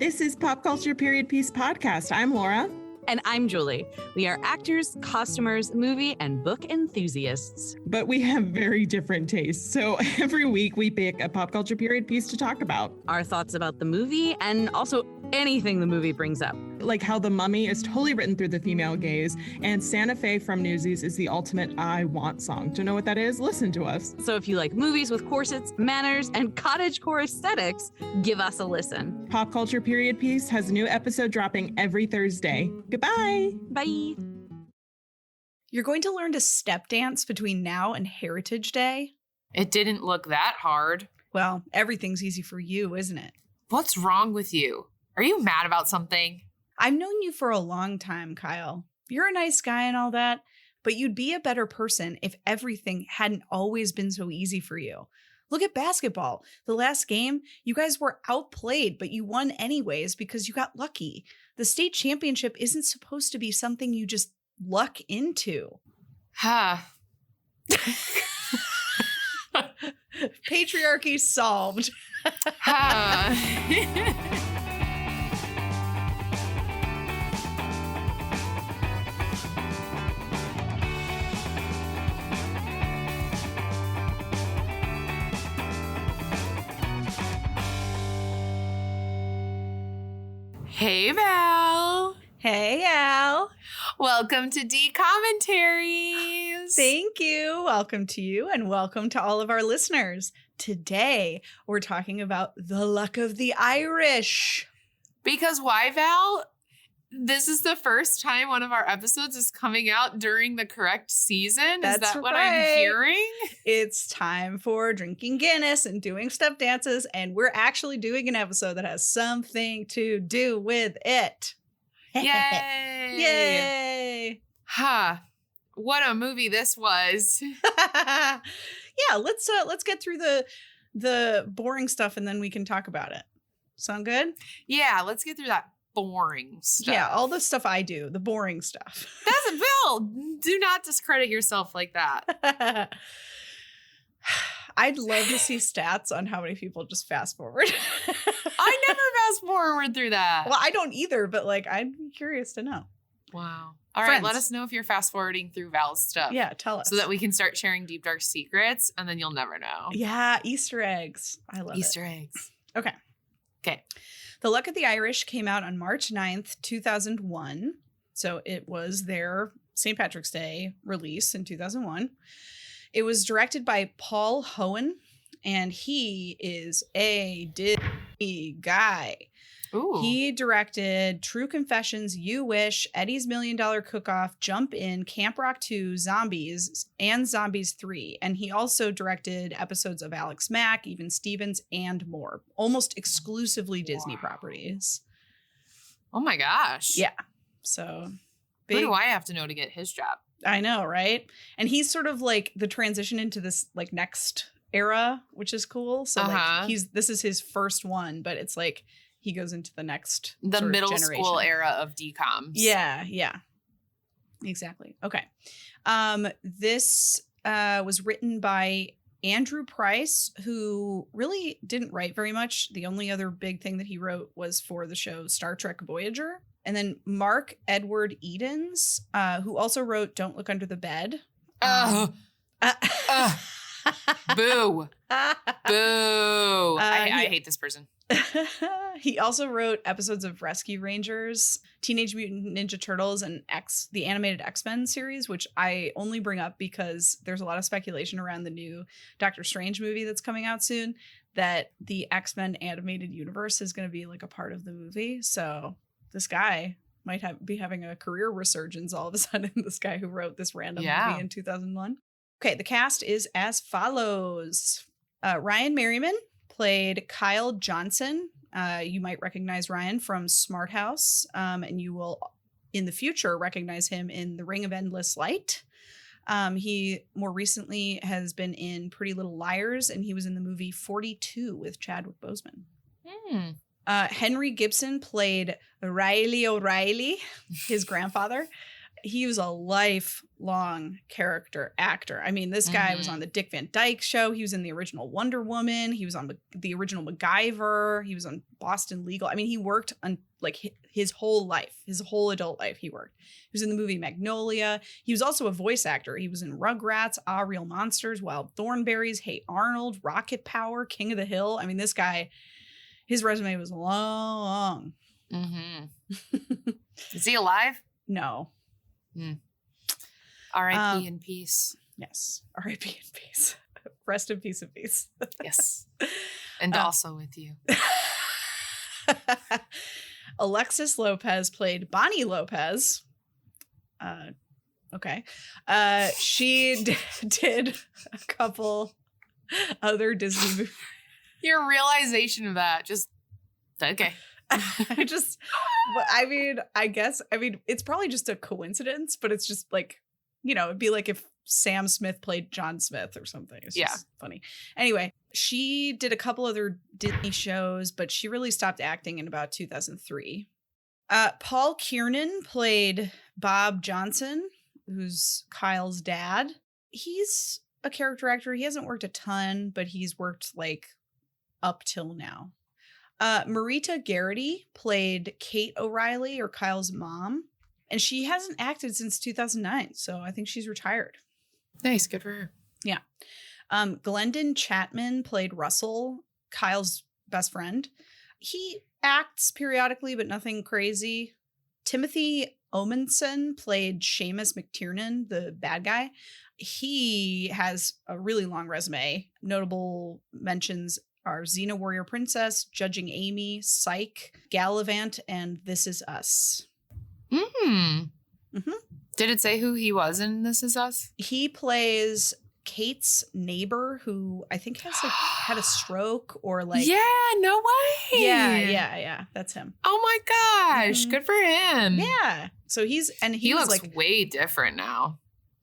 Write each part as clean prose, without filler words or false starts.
This is Pop Culture Period Piece Podcast. I'm Laura. And I'm Julie. We are actors, costumers, movie, and book enthusiasts. But we have very different tastes. So every week we pick a pop culture period piece to talk about. Our thoughts about the movie and also anything the movie brings up. Like how The Mummy is totally written through the female gaze and Santa Fe from Newsies is the ultimate I Want song. To know what that is, listen to us. So if you like movies with corsets, manners, and cottagecore aesthetics, give us a listen. Pop Culture Period Piece has a new episode dropping every Thursday. Goodbye. Bye. You're going to learn to step dance between now and Heritage Day? It didn't look that hard. Well, everything's easy for you, isn't it? What's wrong with you? Are you mad about something? I've known you for a long time, Kyle. You're a nice guy and all that, but you'd be a better person if everything hadn't always been so easy for you. Look at basketball. The last game, you guys were outplayed, but you won anyways because you got lucky. The state championship isn't supposed to be something you just luck into. Ha. Patriarchy solved. Ha. Hey, Val. Hey, Al. Welcome to D-Commentaries. Thank you. Welcome to you and welcome to all of our listeners. Today, we're talking about the luck of the Irish. Because why, Val? This is the first time one of our episodes is coming out during the correct season. That's is that what right. I'm hearing? It's time for drinking Guinness and doing step dances, and we're actually doing an episode that has something to do with it. Yay! Yay! Ha! What a movie this was. Yeah, let's get through the boring stuff and then we can talk about it. Sound good? Yeah, let's get through that boring stuff. Yeah, all the stuff I do, the boring stuff. That's a Bill. Do not discredit yourself like that. I'd love to see stats on how many people just fast forward. I never fast forward through that. Well, I don't either, but like I'd be curious to know. Wow. All right, Friends. let us know if you're fast forwarding through Val's stuff. Yeah, tell us. So that we can start sharing deep dark secrets and then you'll never know. Yeah, Easter eggs. I love Easter eggs. Okay. Okay. The Luck of the Irish came out on March 9th, 2001. So it was their St. Patrick's Day release in 2001. It was directed by Paul Hohen, and he is a Disney guy. Ooh. He directed True Confessions, You Wish, Eddie's $1 Million Cook-Off, Jump In, Camp Rock 2, Zombies, and Zombies 3. And he also directed episodes of Alex Mack, Even Stevens, and more. Almost exclusively Disney properties. Oh my gosh. Yeah. So Who do I have to know to get his job? I know, right? And he's sort of like the transition into this like next era, which is cool. So like this is his first one, but it's like he goes into the next The sort of middle generation. school era of DCOMs. Yeah. Exactly. Okay. This was written by Andrew Price, who really didn't write very much. The only other big thing that he wrote was for the show Star Trek Voyager. And then Mark Edward Edens, who also wrote Don't Look Under the Bed. Boo. Boo. I hate this person. He also wrote episodes of Rescue Rangers, Teenage Mutant Ninja Turtles, and the animated X-Men series, which I only bring up because there's a lot of speculation around the new Doctor Strange movie that's coming out soon that the X-Men animated universe is going to be like a part of the movie. So this guy might be having a career resurgence all of a sudden, this guy who wrote this random movie in 2001. Okay, the cast is as follows. Ryan Merriman played Kyle Johnson. You might recognize Ryan from Smart House, and you will, in the future, recognize him in The Ring of Endless Light. He more recently has been in Pretty Little Liars, and he was in the movie 42 with Chadwick Boseman. Henry Gibson played Riley O'Reilly, his grandfather. he was a lifelong character actor. I mean, this guy was on the Dick Van Dyke Show. He was in the original Wonder Woman. He was on the original MacGyver. He was on Boston Legal. I mean, he worked on like his whole life, his whole adult life. He worked. He was in the movie Magnolia. He was also a voice actor. He was in Rugrats, Ah, Real Monsters, Wild Thornberrys, Hey Arnold, Rocket Power, King of the Hill. I mean, this guy, his resume was long. Is he alive? No. R.I.P. in peace. Yes. R.I.P. in peace. Rest in peace and peace. Yes. And also with you. Alexis Lopez played Bonnie Lopez. Okay. She did a couple other Disney movies. Your realization of that, just, okay. I guess, it's probably just a coincidence, but it's just like, it'd be like if Sam Smith played John Smith or something. It's just funny. Anyway, she did a couple other Disney shows, but she really stopped acting in about 2003. Paul Kiernan played Bob Johnson, who's Kyle's dad. He's a character actor. He hasn't worked a ton, but he's worked like up till now. Marita Garrity played Kate O'Reilly, or Kyle's mom, and she hasn't acted since 2009, so I think she's retired. Nice, good for her. Yeah. Glendon Chapman played Russell, Kyle's best friend. He acts periodically, but nothing crazy. Timothy Omenson played Seamus McTiernan, the bad guy. He has a really long resume. Notable mentions are Xena Warrior Princess, Judging Amy, Psych, Gallivant, and This Is Us. Did it say who he was in This Is Us? He plays Kate's neighbor, who I think has like had a stroke or like. Yeah, no way. Yeah. That's him. Oh my gosh, good for him. Yeah. So he looks like way different now.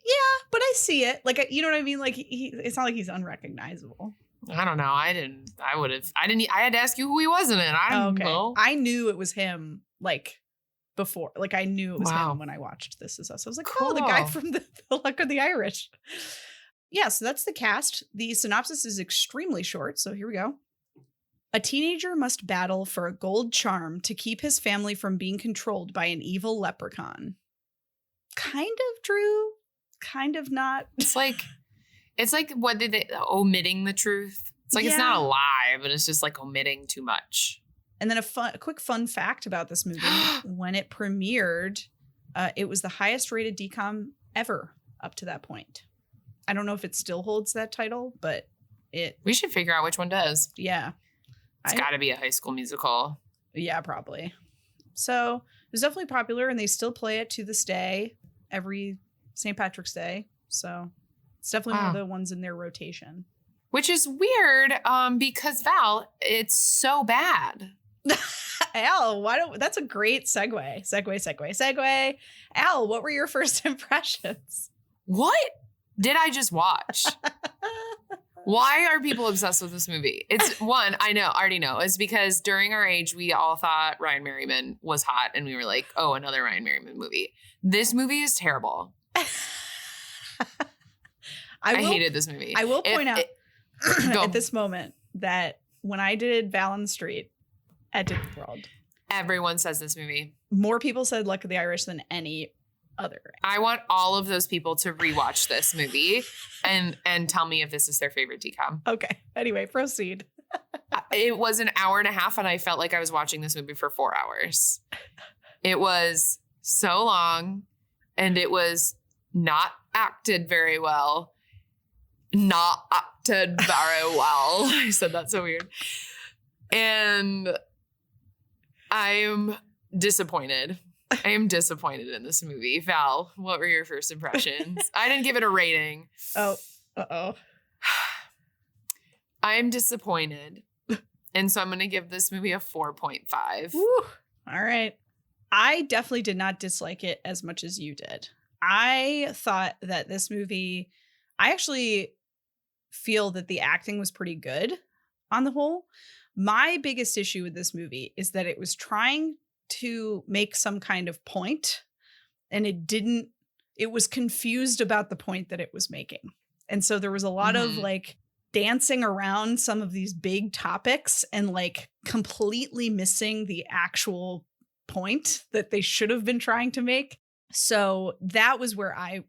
Yeah, but I see it. Like, you know what I mean? Like it's not like he's unrecognizable. I don't know. I had to ask you who he was in it. I don't know. I knew it was him like before. Like I knew it was him when I watched This Is Us. I was like, cool. Oh, the guy from the Luck of the Irish. Yeah, so that's the cast. The synopsis is extremely short, so here we go. A teenager must battle for a gold charm to keep his family from being controlled by an evil leprechaun. Kind of true, kind of not. It's like what did they omitting the truth? It's like It's not a lie, but it's just like omitting too much. And then a quick fun fact about this movie: when it premiered, it was the highest rated DCOM ever up to that point. I don't know if it still holds that title, but we should figure out which one does. Yeah. It's got to be a High School Musical. Yeah, probably. So it was definitely popular, and they still play it to this day, every St. Patrick's Day. So it's definitely one of the ones in their rotation. Which is weird, because Val, it's so bad. Al, that's a great segue. Al, what were your first impressions? What did I just watch? Why are people obsessed with this movie? It's one, I already know. It's because during our age, we all thought Ryan Merriman was hot. And we were like, oh, another Ryan Merriman movie. This movie is terrible. I hated this movie. I will point out at this moment that when I did Val on the Street at Disney World, everyone says this movie. More people said Luck of the Irish than any other. I want all of those people to rewatch this movie and tell me if this is their favorite DCOM. Okay. Anyway, proceed. It was an hour and a half, and I felt like I was watching this movie for 4 hours. It was so long, and it was not acted very well. I said that so weird. And I'm disappointed. I am disappointed in this movie. Val, what were your first impressions? I didn't give it a rating. Oh, uh-oh. I am disappointed. And so I'm going to give this movie a 4.5. Woo. All right. I definitely did not dislike it as much as you did. I thought that this movie, I actually feel that the acting was pretty good on the whole. My biggest issue with this movie is that it was trying to make some kind of point and it was confused about the point that it was making. And so there was a lot of like dancing around some of these big topics and like completely missing the actual point that they should have been trying to make. So that was where I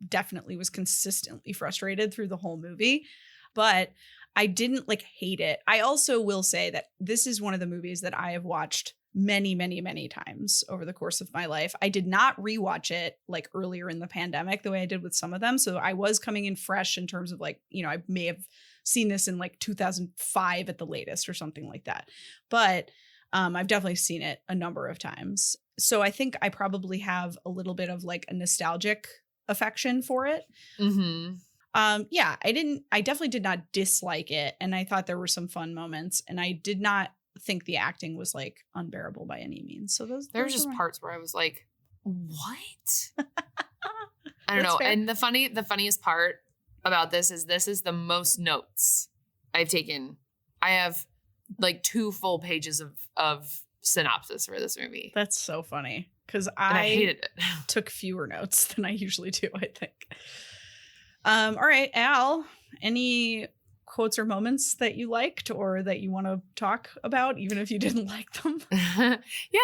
definitely was consistently frustrated through the whole movie. But I didn't like hate it. I also will say that this is one of the movies that I have watched many, many, many times over the course of my life. I did not rewatch it like earlier in the pandemic the way I did with some of them. So I was coming in fresh in terms of like, you know, I may have seen this in like 2005 at the latest or something like that. But I've definitely seen it a number of times. So I think I probably have a little bit of like a nostalgic affection for it. Yeah, I definitely did not dislike it. And I thought there were some fun moments, and I did not think the acting was like unbearable by any means. So there were just parts where I was like, what? I don't That's know. fair. And the funniest part about this is the most notes I've taken. I have like 2 full pages of synopsis for this movie. That's so funny because I hated it. Took fewer notes than I usually do, I think. All right, Al, any quotes or moments that you liked or that you want to talk about, even if you didn't like them? Yeah,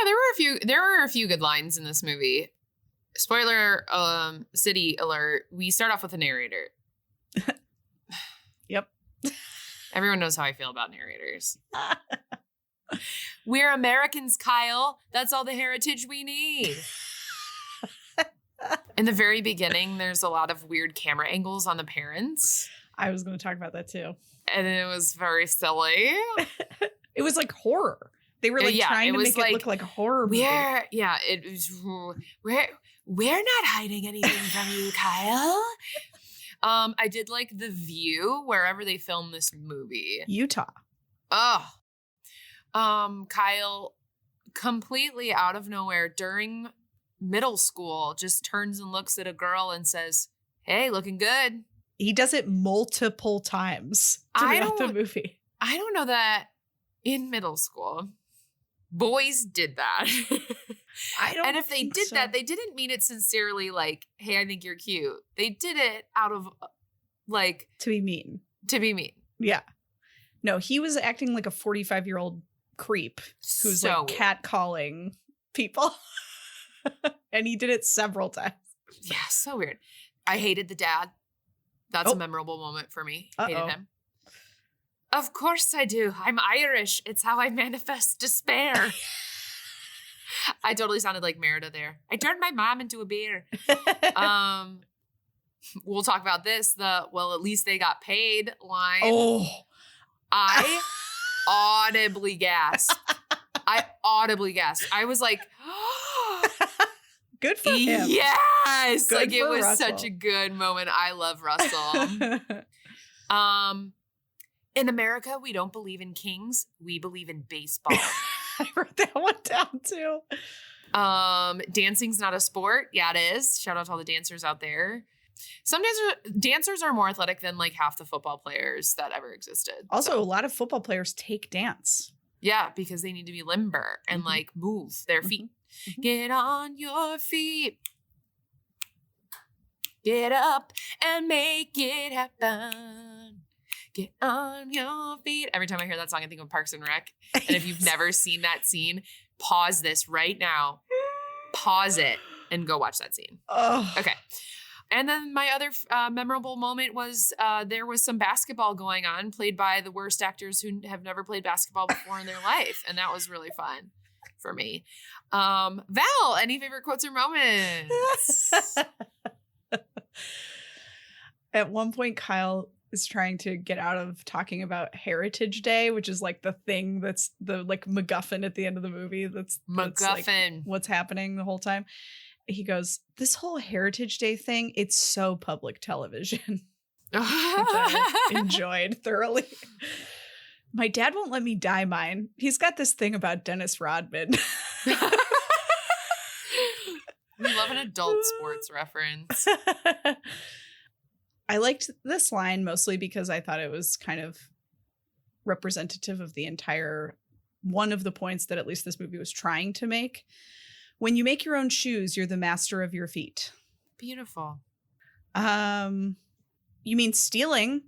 there were a few good lines in this movie. Spoiler city alert. We start off with a narrator. Yep. Everyone knows how I feel about narrators. We're Americans, Kyle. That's all the heritage we need. In the very beginning, there's a lot of weird camera angles on the parents. I was going to talk about that too. And it was very silly. It was like horror. They were like trying to make it look like a horror movie. It was. We're not hiding anything from you, Kyle. I did like the view wherever they filmed this movie. Utah. Oh. Kyle, completely out of nowhere during middle school, just turns and looks at a girl and says, "Hey, looking good." He does it multiple times throughout the movie. I don't know that in middle school boys did that. And if they did that, they didn't mean it sincerely like, "Hey, I think you're cute." They did it out of like to be mean. Yeah. No, he was acting like a 45-year-old creep who's so like catcalling people. And he did it several times. Yeah, so weird. I hated the dad. That's a memorable moment for me. Hated him. Of course I do. I'm Irish. It's how I manifest despair. I totally sounded like Merida there. I turned my mom into a bear. We'll talk about this. Well, at least they got paid line. Oh. I audibly gasped. I was like, good for him. Yes. Good like it was Russell. such a good moment. I love Russell. In America, we don't believe in kings. We believe in baseball. I wrote that one down too. Dancing's not a sport. Yeah, it is. Shout out to all the dancers out there. Some dancers are more athletic than like half the football players that ever existed. Also, a lot of football players take dance. Yeah, because they need to be limber and like move their feet. Mm-hmm. Get on your feet. Get up and make it happen. Get on your feet. Every time I hear that song, I think of Parks and Rec. And if you've never seen that scene, pause this right now. Pause it and go watch that scene. Oh. Okay. And then my other memorable moment was there was some basketball going on played by the worst actors who have never played basketball before in their life. And that was really fun for me. Val, any favorite quotes or moments? At one point, Kyle is trying to get out of talking about Heritage Day, which is like the thing that's the like MacGuffin at the end of the movie. That's MacGuffin. Like what's happening the whole time. He goes, "This whole Heritage Day thing, it's so public television." Which I enjoyed thoroughly. My dad won't let me dye mine. He's got this thing about Dennis Rodman. We love an adult sports reference. I liked this line mostly because I thought it was kind of representative of the entire one of the points that at least this movie was trying to make, When you make your own shoes, you're the master of your feet. Beautiful. You mean stealing?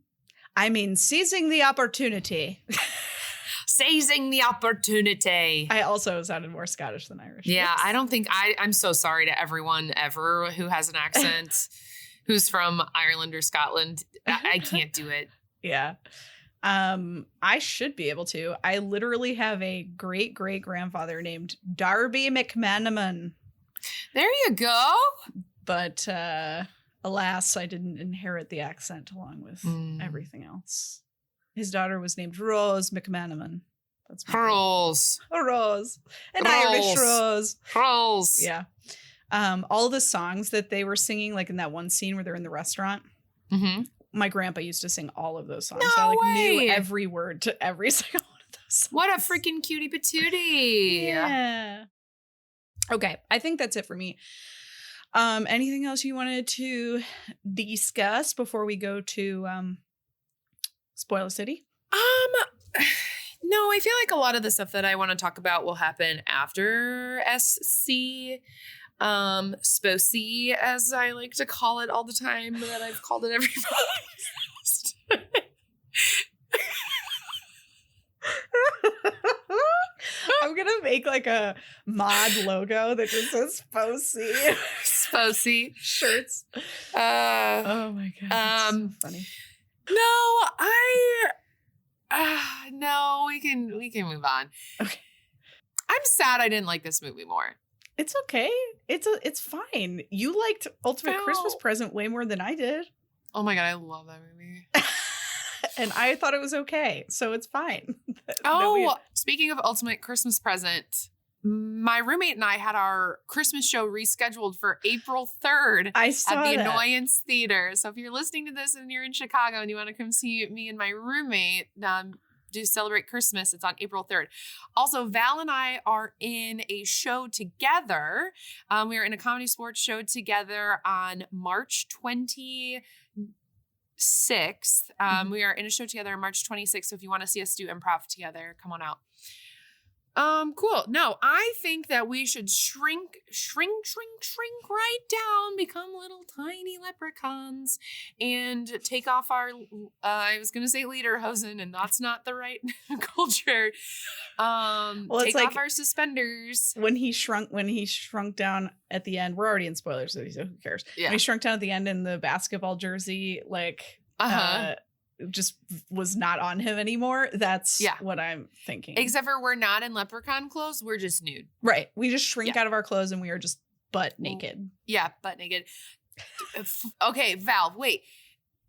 I mean seizing the opportunity. Seizing the opportunity. I also sounded more Scottish than Irish. Yeah, I don't think I'm so sorry to everyone ever who has an accent, who's from Ireland or Scotland. I can't do it. Yeah. I should be able to. I literally have a great grandfather named Darby McManaman. There you go. But alas, I didn't inherit the accent along with everything else. His daughter was named Rose McManaman. That's Rose. Rose. An Irish Rose. Rose. Yeah. All the songs that they were singing, like in that one scene where they're in the restaurant. Mm-hmm. My grandpa used to sing all of those songs. No I way. knew every word to every single one of those songs. What a freaking cutie patootie. Yeah. Okay. I think that's it for me. Anything else you wanted to discuss before we go to Spoiler City? No, I feel like a lot of the stuff that I want to talk about will happen after SC. SPOC, as I like to call it all the time, that I've called it every podcast. I'm gonna make like a mod logo that just says SPOC. SPOC Shirts. Oh my god. That's so funny. No, we can move on. Okay. I'm sad I didn't like this movie more. It's okay. It's fine. You liked Ultimate Christmas Present way more than I did. Oh my god, I love that movie. And I thought it was okay, so it's fine. Speaking of Ultimate Christmas Present, my roommate and I had our Christmas show rescheduled for April 3rd at the Annoyance Theater. So if you're listening to this and you're in Chicago and you want to come see me and my roommate do celebrate Christmas, it's on April 3rd. Also, Val and I are in a show together. We are in a comedy sports show together on March 26th. We are in a show together on March 26th. So if you want to see us do improv together, come on out. Cool. No, I think that we should shrink right down, become little tiny leprechauns, and take off our, I was going to say lederhosen, and that's not the right culture. Take off our suspenders. When he shrunk down at the end, we're already in spoilers, so who cares? Yeah. When he shrunk down at the end in the basketball jersey, just was not on him anymore. That's what I'm thinking. Except for we're not in leprechaun clothes. We're just nude. Right. We just shrink out of our clothes and we are just butt naked. Yeah, butt naked. Okay, Val, wait.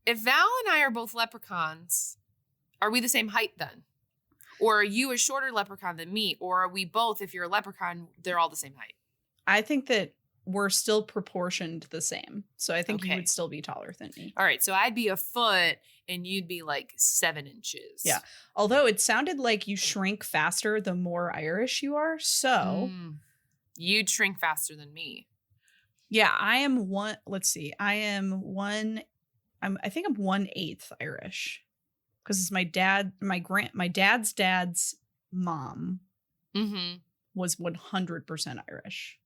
If Val and I are both leprechauns, are we the same height then? Or are you a shorter leprechaun than me? Or are we both, if you're a leprechaun, they're all the same height? I think that we're still proportioned the same. So I think you would still be taller than me. All right. So I'd be a foot and you'd be like 7 inches. Yeah. Although it sounded like you shrink faster the more Irish you are. So you'd shrink faster than me. Yeah. I am one. Let's see. I think I'm 1/8 Irish. Because it's my dad, my dad's dad's mom was 100% Irish.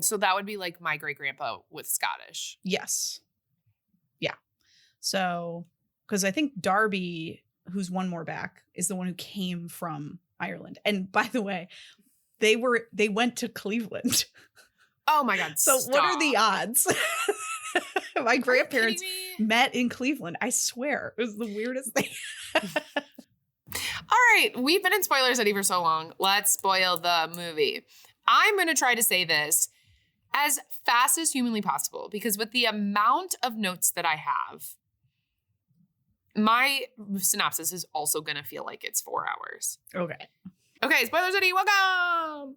So that would be like my great grandpa with Scottish. Yes. Yeah. So, because I think Darby, who's one more back, is the one who came from Ireland. And by the way, they went to Cleveland. Oh my God. So what are the odds? My grandparents met in Cleveland. I swear. It was the weirdest thing. All right. We've been in Spoiler City for so long. Let's spoil the movie. I'm going to try to say this as fast as humanly possible because with the amount of notes that I have, my synopsis is also going to feel like it's 4 hours. Okay, Spoiler City, welcome!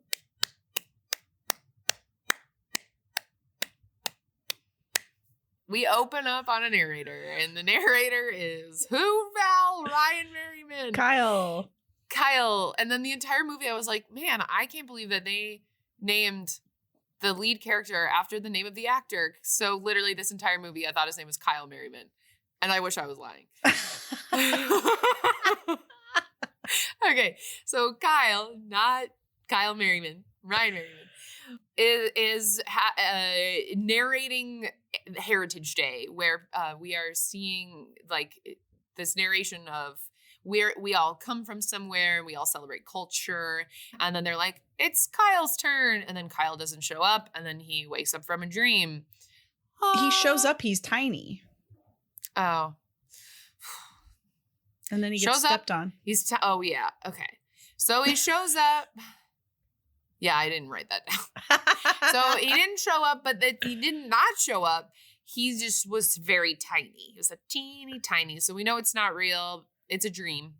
We open up on a narrator, and the narrator is who, Val? Ryan Merriman. Kyle. And then the entire movie, I was like, man, I can't believe that they named the lead character after the name of the actor. So literally this entire movie, I thought his name was Kyle Merriman. And I wish I was lying. Okay, so Kyle, not Kyle Merriman, Ryan Merriman. is narrating Heritage Day, where we are seeing like this narration of where we all come from somewhere, we all celebrate culture, and then they're like, it's Kyle's turn, and then Kyle doesn't show up, and then he wakes up from a dream. He shows up, he's tiny. Oh. And then he gets stepped on. Oh, yeah. Okay. So he shows up. Yeah, I didn't write that down. So he didn't show up, but he did not show up. He just was very tiny. He was a teeny tiny. So we know it's not real. It's a dream.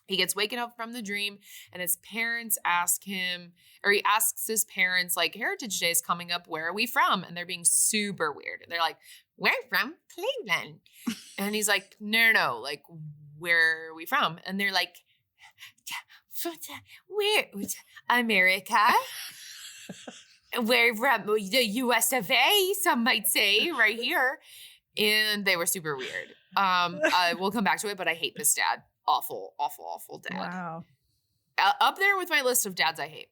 He gets waken up from the dream, and his parents ask him, or he asks his parents, like, Heritage Day is coming up. Where are we from? And they're being super weird. And they're like, we're from Cleveland. And he's like, no, like, where are we from? And they're like, where? America. We're from the US of A, some might say, right here. And they were super weird. We'll come back to it, but I hate this dad. Awful, awful, awful dad. Wow. Up there with my list of dads I hate.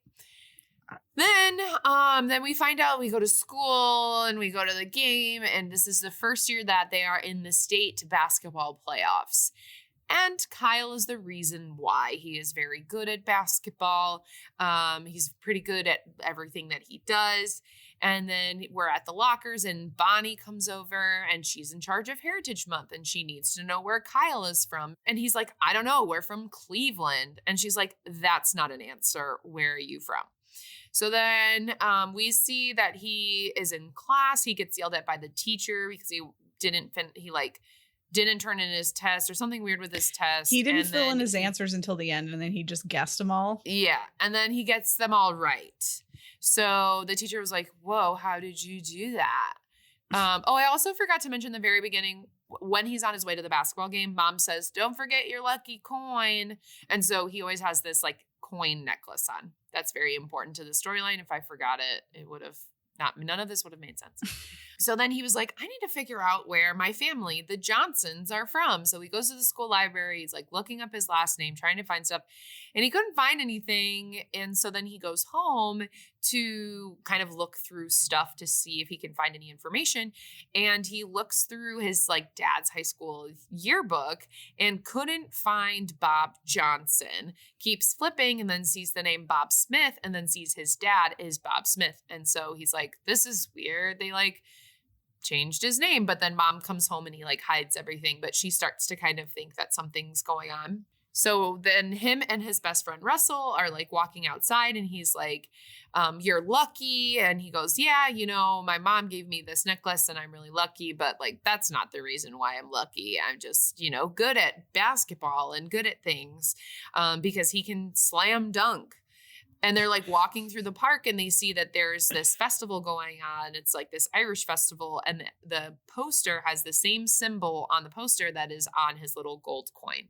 Then we find out we go to school and we go to the game, and this is the first year that they are in the state basketball playoffs. And Kyle is the reason why. He is very good at basketball. He's pretty good at everything that he does. And then we're at the lockers, and Bonnie comes over, and she's in charge of Heritage Month, and she needs to know where Kyle is from. And he's like, I don't know, we're from Cleveland. And she's like, that's not an answer. Where are you from? So then we that he is in class. He gets yelled at by the teacher because he didn't turn in his test or something weird with his test. He didn't fill in his answers until the end, and then he just guessed them all. Yeah. And then he gets them all right. So the teacher was like, whoa, how did you do that? I also forgot to mention the very beginning, when he's on his way to the basketball game, Mom says, don't forget your lucky coin. And so he always has this like coin necklace on. That's very important to the storyline. If I forgot it, it would have none of this would have made sense. So then he was like, I need to figure out where my family, the Johnsons, are from. So he goes to the school library. He's like looking up his last name, trying to find stuff, and he couldn't find anything. And so then he goes home to kind of look through stuff to see if he can find any information. And he looks through his like dad's high school yearbook and couldn't find Bob Johnson. Keeps flipping and then sees the name Bob Smith, and then sees his dad is Bob Smith. And so he's like, this is weird. They like changed his name, but then Mom comes home and he like hides everything, but she starts to kind of think that something's going on. So then him and his best friend Russell are like walking outside, and he's like, you're lucky. And he goes, yeah, my mom gave me this necklace and I'm really lucky, but like, that's not the reason why I'm lucky. I'm just, good at basketball and good at things, because he can slam dunk. And they're like walking through the park, and they see that there's this festival going on. It's like this Irish festival, and the poster has the same symbol on the poster that is on his little gold coin.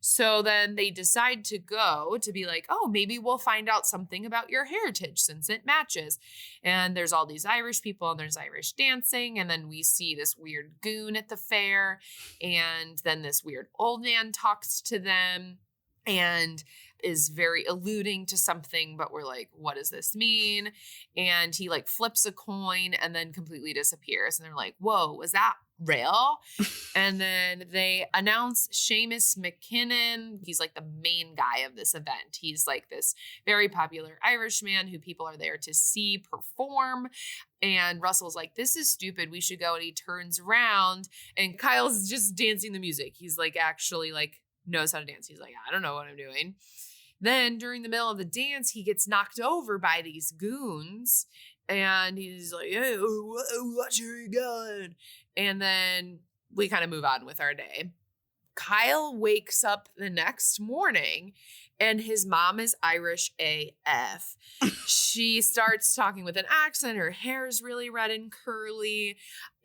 So then they decide to go to be like, oh, maybe we'll find out something about your heritage since it matches. And there's all these Irish people, and there's Irish dancing. And then we see this weird goon at the fair. And then this weird old man talks to them and is very alluding to something, but we're like, what does this mean? And he like flips a coin and then completely disappears. And they're like, whoa, was that real? And then they announce Seamus McKinnon. He's like the main guy of this event. He's like this very popular Irishman who people are there to see perform. And Russell's like, this is stupid. We should go. And he turns around, and Kyle's just dancing the music. He's like actually like knows how to dance. He's like, I don't know what I'm doing. Then during the middle of the dance, he gets knocked over by these goons, and he's like, hey, what's your gun? And then we kind of move on with our day. Kyle wakes up the next morning, and his mom is Irish AF. She starts talking with an accent. Her hair is really red and curly,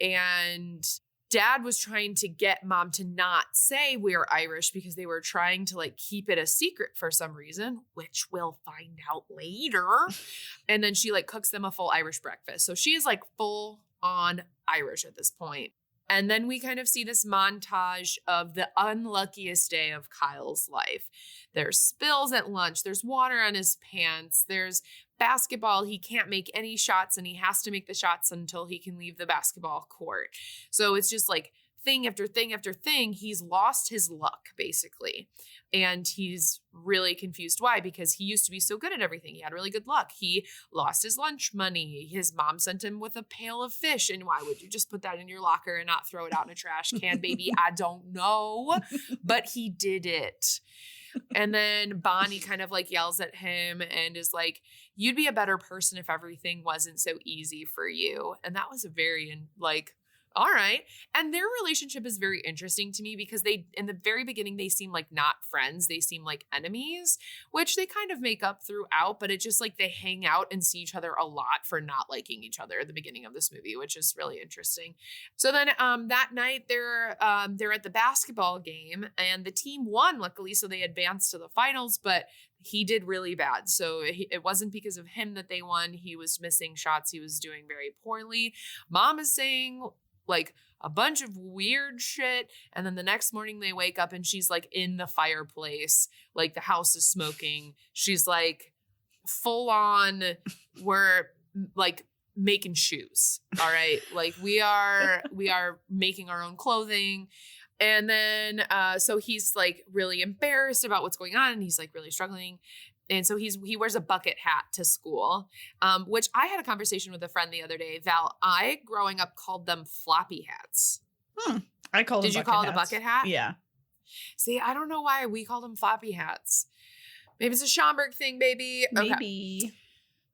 and Dad was trying to get Mom to not say we're Irish because they were trying to like keep it a secret for some reason, which we'll find out later. And then she like cooks them a full Irish breakfast. So she is like full on Irish at this point. And then we kind of see this montage of the unluckiest day of Kyle's life. There's spills at lunch. There's water on his pants. There's basketball, he can't make any shots and he has to make the shots until he can leave the basketball court. So it's just like thing after thing after thing. He's lost his luck, basically. And he's really confused why, because he used to be so good at everything. He had really good luck. He lost his lunch money. His mom sent him with a pail of fish. And why would you just put that in your locker and not throw it out in a trash can, baby? I don't know. But he did it. And then Bonnie kind of like yells at him and is like, you'd be a better person if everything wasn't so easy for you. And that was a very like, all right. And their relationship is very interesting to me because they, in the very beginning, they seem like not friends. They seem like enemies, which they kind of make up throughout, but it's just like they hang out and see each other a lot for not liking each other at the beginning of this movie, which is really interesting. So then that night they're at the basketball game and the team won, luckily. So they advanced to the finals, but he did really bad. So it wasn't because of him that they won. He was missing shots. He was doing very poorly. Mom is saying like a bunch of weird shit. And then the next morning they wake up and she's like in the fireplace, like the house is smoking. She's like full on, we're like making shoes. All right. Like we are making our own clothing. And then, so he's like really embarrassed about what's going on. And he's like really struggling. And so he wears a bucket hat to school, which I had a conversation with a friend the other day. Val, I growing up called them floppy hats. I called them Did you bucket call it a hats. bucket hat? Yeah. See, I don't know why we called them floppy hats. Maybe it's a Schaumburg thing, baby. Okay. Maybe.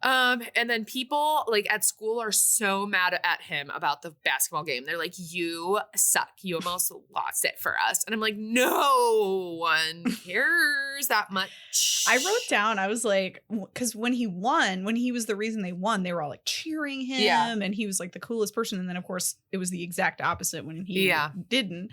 And then people like at school are so mad at him about the basketball game. They're like, you suck. You almost lost it for us. And I'm like, no one cares that much. I wrote down, I was like, because when he won, when he was the reason they won, they were all like cheering him. Yeah. And he was like the coolest person. And then, of course, it was the exact opposite when he didn't.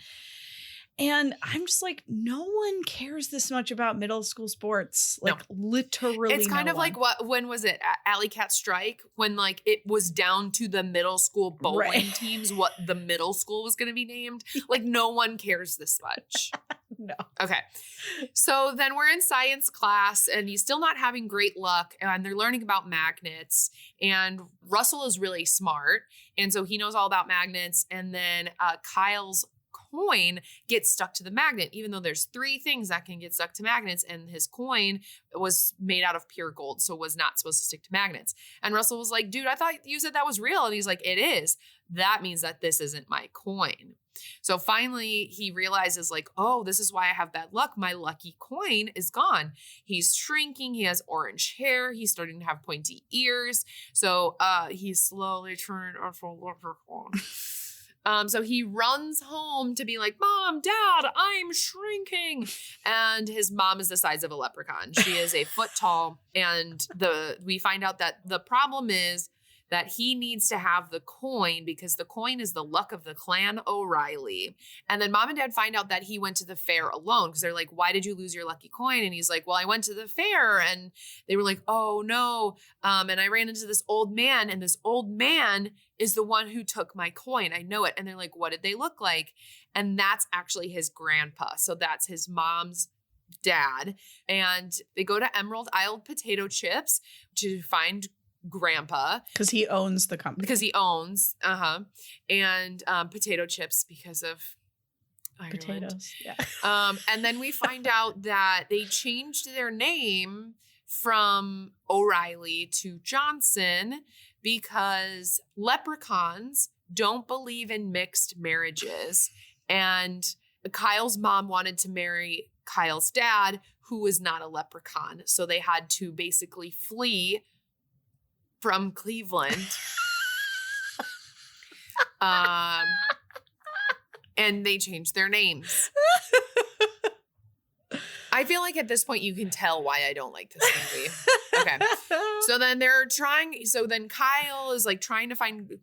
And I'm just like, no one cares this much about middle school sports. Like literally It's kind of one. like when was it? Alley Cat Strike? When like it was down to the middle school bowling teams, what the middle school was going to be named. Like no one cares this much. No. Okay. So then we're in science class and he's still not having great luck and they're learning about magnets and Russell is really smart. And so he knows all about magnets. And then Kyle's coin gets stuck to the magnet, even though there's 3 things that can get stuck to magnets and his coin was made out of pure gold, so was not supposed to stick to magnets. And Russell was like, dude, I thought you said that was real. And he's like, it is. That means that this isn't my coin. So finally he realizes like, oh, this is why I have bad luck. My lucky coin is gone. He's shrinking. He has orange hair. He's starting to have pointy ears. So he's slowly turning into a leprechaun. So he runs home to be like, Mom, Dad, I'm shrinking. And his mom is the size of a leprechaun. She is a foot tall. And we find out that the problem is that he needs to have the coin because the coin is the luck of the clan O'Reilly. And then Mom and Dad find out that he went to the fair alone because they're like, why did you lose your lucky coin? And he's like, well, I went to the fair. And they were like, oh, no. And I ran into this old man and this old man is the one who took my coin. I know it. And they're like, what did they look like? And that's actually his grandpa. So that's his mom's dad. And they go to Emerald Isle Potato Chips to find Grandpa. Because he owns the company. Because he owns, and potato chips because of Ireland. Potatoes. Yeah. And then we find out that they changed their name from O'Reilly to Johnson because leprechauns don't believe in mixed marriages. And Kyle's mom wanted to marry Kyle's dad, who was not a leprechaun. So they had to basically flee from Cleveland. And they changed their names. I feel like at this point you can tell why I don't like this movie. Okay. So then Kyle is like trying to find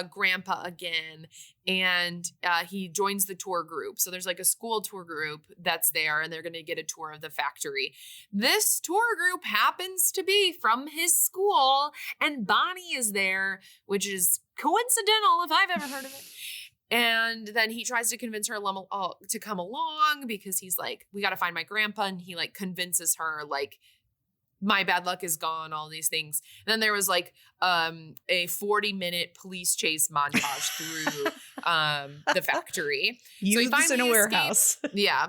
Grandpa again, and he joins the tour group. So there's like a school tour group that's there, and they're going to get a tour of the factory. This tour group happens to be from his school, and Bonnie is there, which is coincidental if I've ever heard of it. And then he tries to convince her to come along because he's like, we got to find my grandpa. And he like convinces her like, my bad luck is gone, all these things. And then there was like a 40-minute police chase montage through the factory. Youths in a warehouse. Yeah.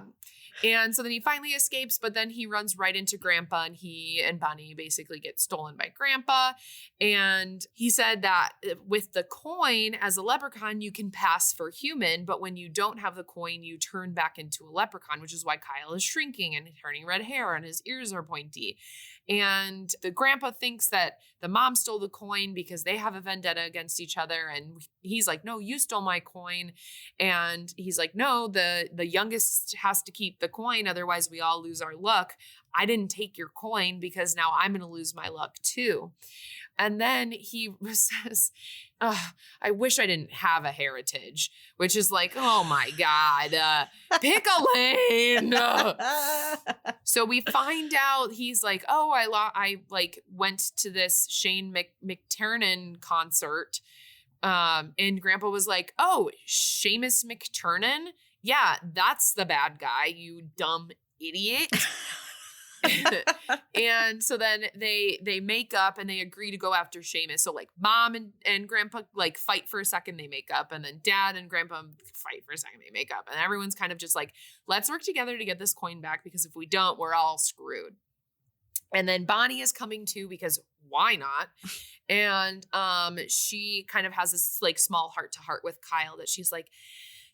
And so then he finally escapes, but then he runs right into Grandpa, and he and Bonnie basically get stolen by Grandpa. And he said that with the coin, as a leprechaun, you can pass for human, but when you don't have the coin, you turn back into a leprechaun, which is why Kyle is shrinking and turning red hair and his ears are pointy. And the Grandpa thinks that the mom stole the coin because they have a vendetta against each other. And he's like, no, you stole my coin. And he's like, no, the youngest has to keep the coin. Otherwise we all lose our luck. I didn't take your coin because now I'm going to lose my luck too. And then he says, I wish I didn't have a heritage, which is like, oh my God, pick a lane. So we find out he's like, oh, I like went to this Shane McTernan concert. And Grandpa was like, oh, Seamus McTernan? Yeah, that's the bad guy, you dumb idiot. And so then they make up and they agree to go after Seamus. So like mom and grandpa like fight for a second, they make up, and then dad and grandpa fight for a second, they make up, and everyone's kind of just like, let's work together to get this coin back, because if we don't, we're all screwed. And then Bonnie is coming too, because why not? And she kind of has this like small heart-to-heart with Kyle that she's like,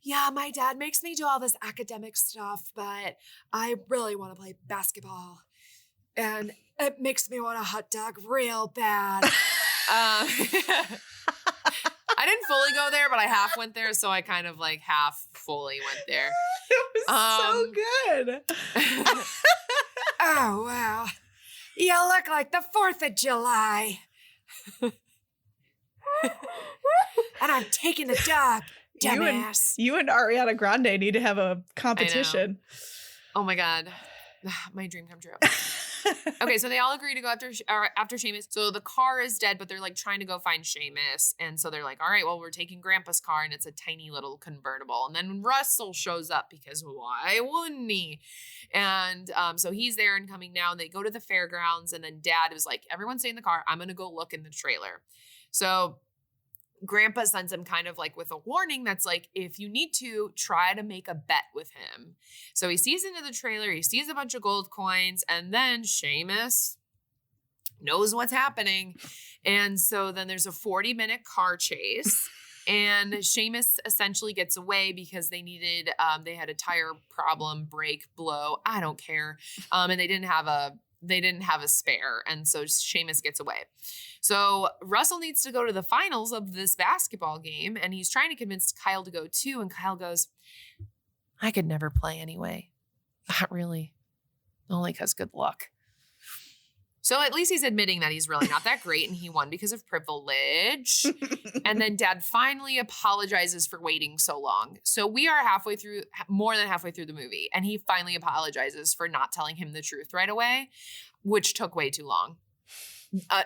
yeah, my dad makes me do all this academic stuff, but I really want to play basketball. And it makes me want a hot dog real bad. I didn't fully go there, but I half went there. So I kind of like half fully went there. It was so good. Oh, wow. You look like the 4th of July. And I'm taking the dog. Dumbass. You and Ariana Grande need to have a competition. Oh my God. My dream come true. Okay, so they all agree to go after Seamus. So the car is dead, but they're like trying to go find Seamus. And so they're like, all right, well, we're taking Grandpa's car, and it's a tiny little convertible. And then Russell shows up, because why wouldn't he? And so he's there and coming now. And they go to the fairgrounds, and then Dad is like, everyone stay in the car. I'm going to go look in the trailer. So Grandpa sends him kind of like with a warning that's like, if you need to, try to make a bet with him. So he sees into the trailer, he sees a bunch of gold coins, and then Seamus knows what's happening. And so then there's a 40-minute car chase, and Seamus essentially gets away because they needed, they had a tire problem, brake, blow, I don't care. And they didn't have a spare. And so Seamus gets away. So Russell needs to go to the finals of this basketball game, and he's trying to convince Kyle to go too. And Kyle goes, I could never play anyway. Not really. Only because good luck. So at least he's admitting that he's really not that great, and he won because of privilege. And then Dad finally apologizes for waiting so long. So we are more than halfway through the movie, and he finally apologizes for not telling him the truth right away, which took way too long.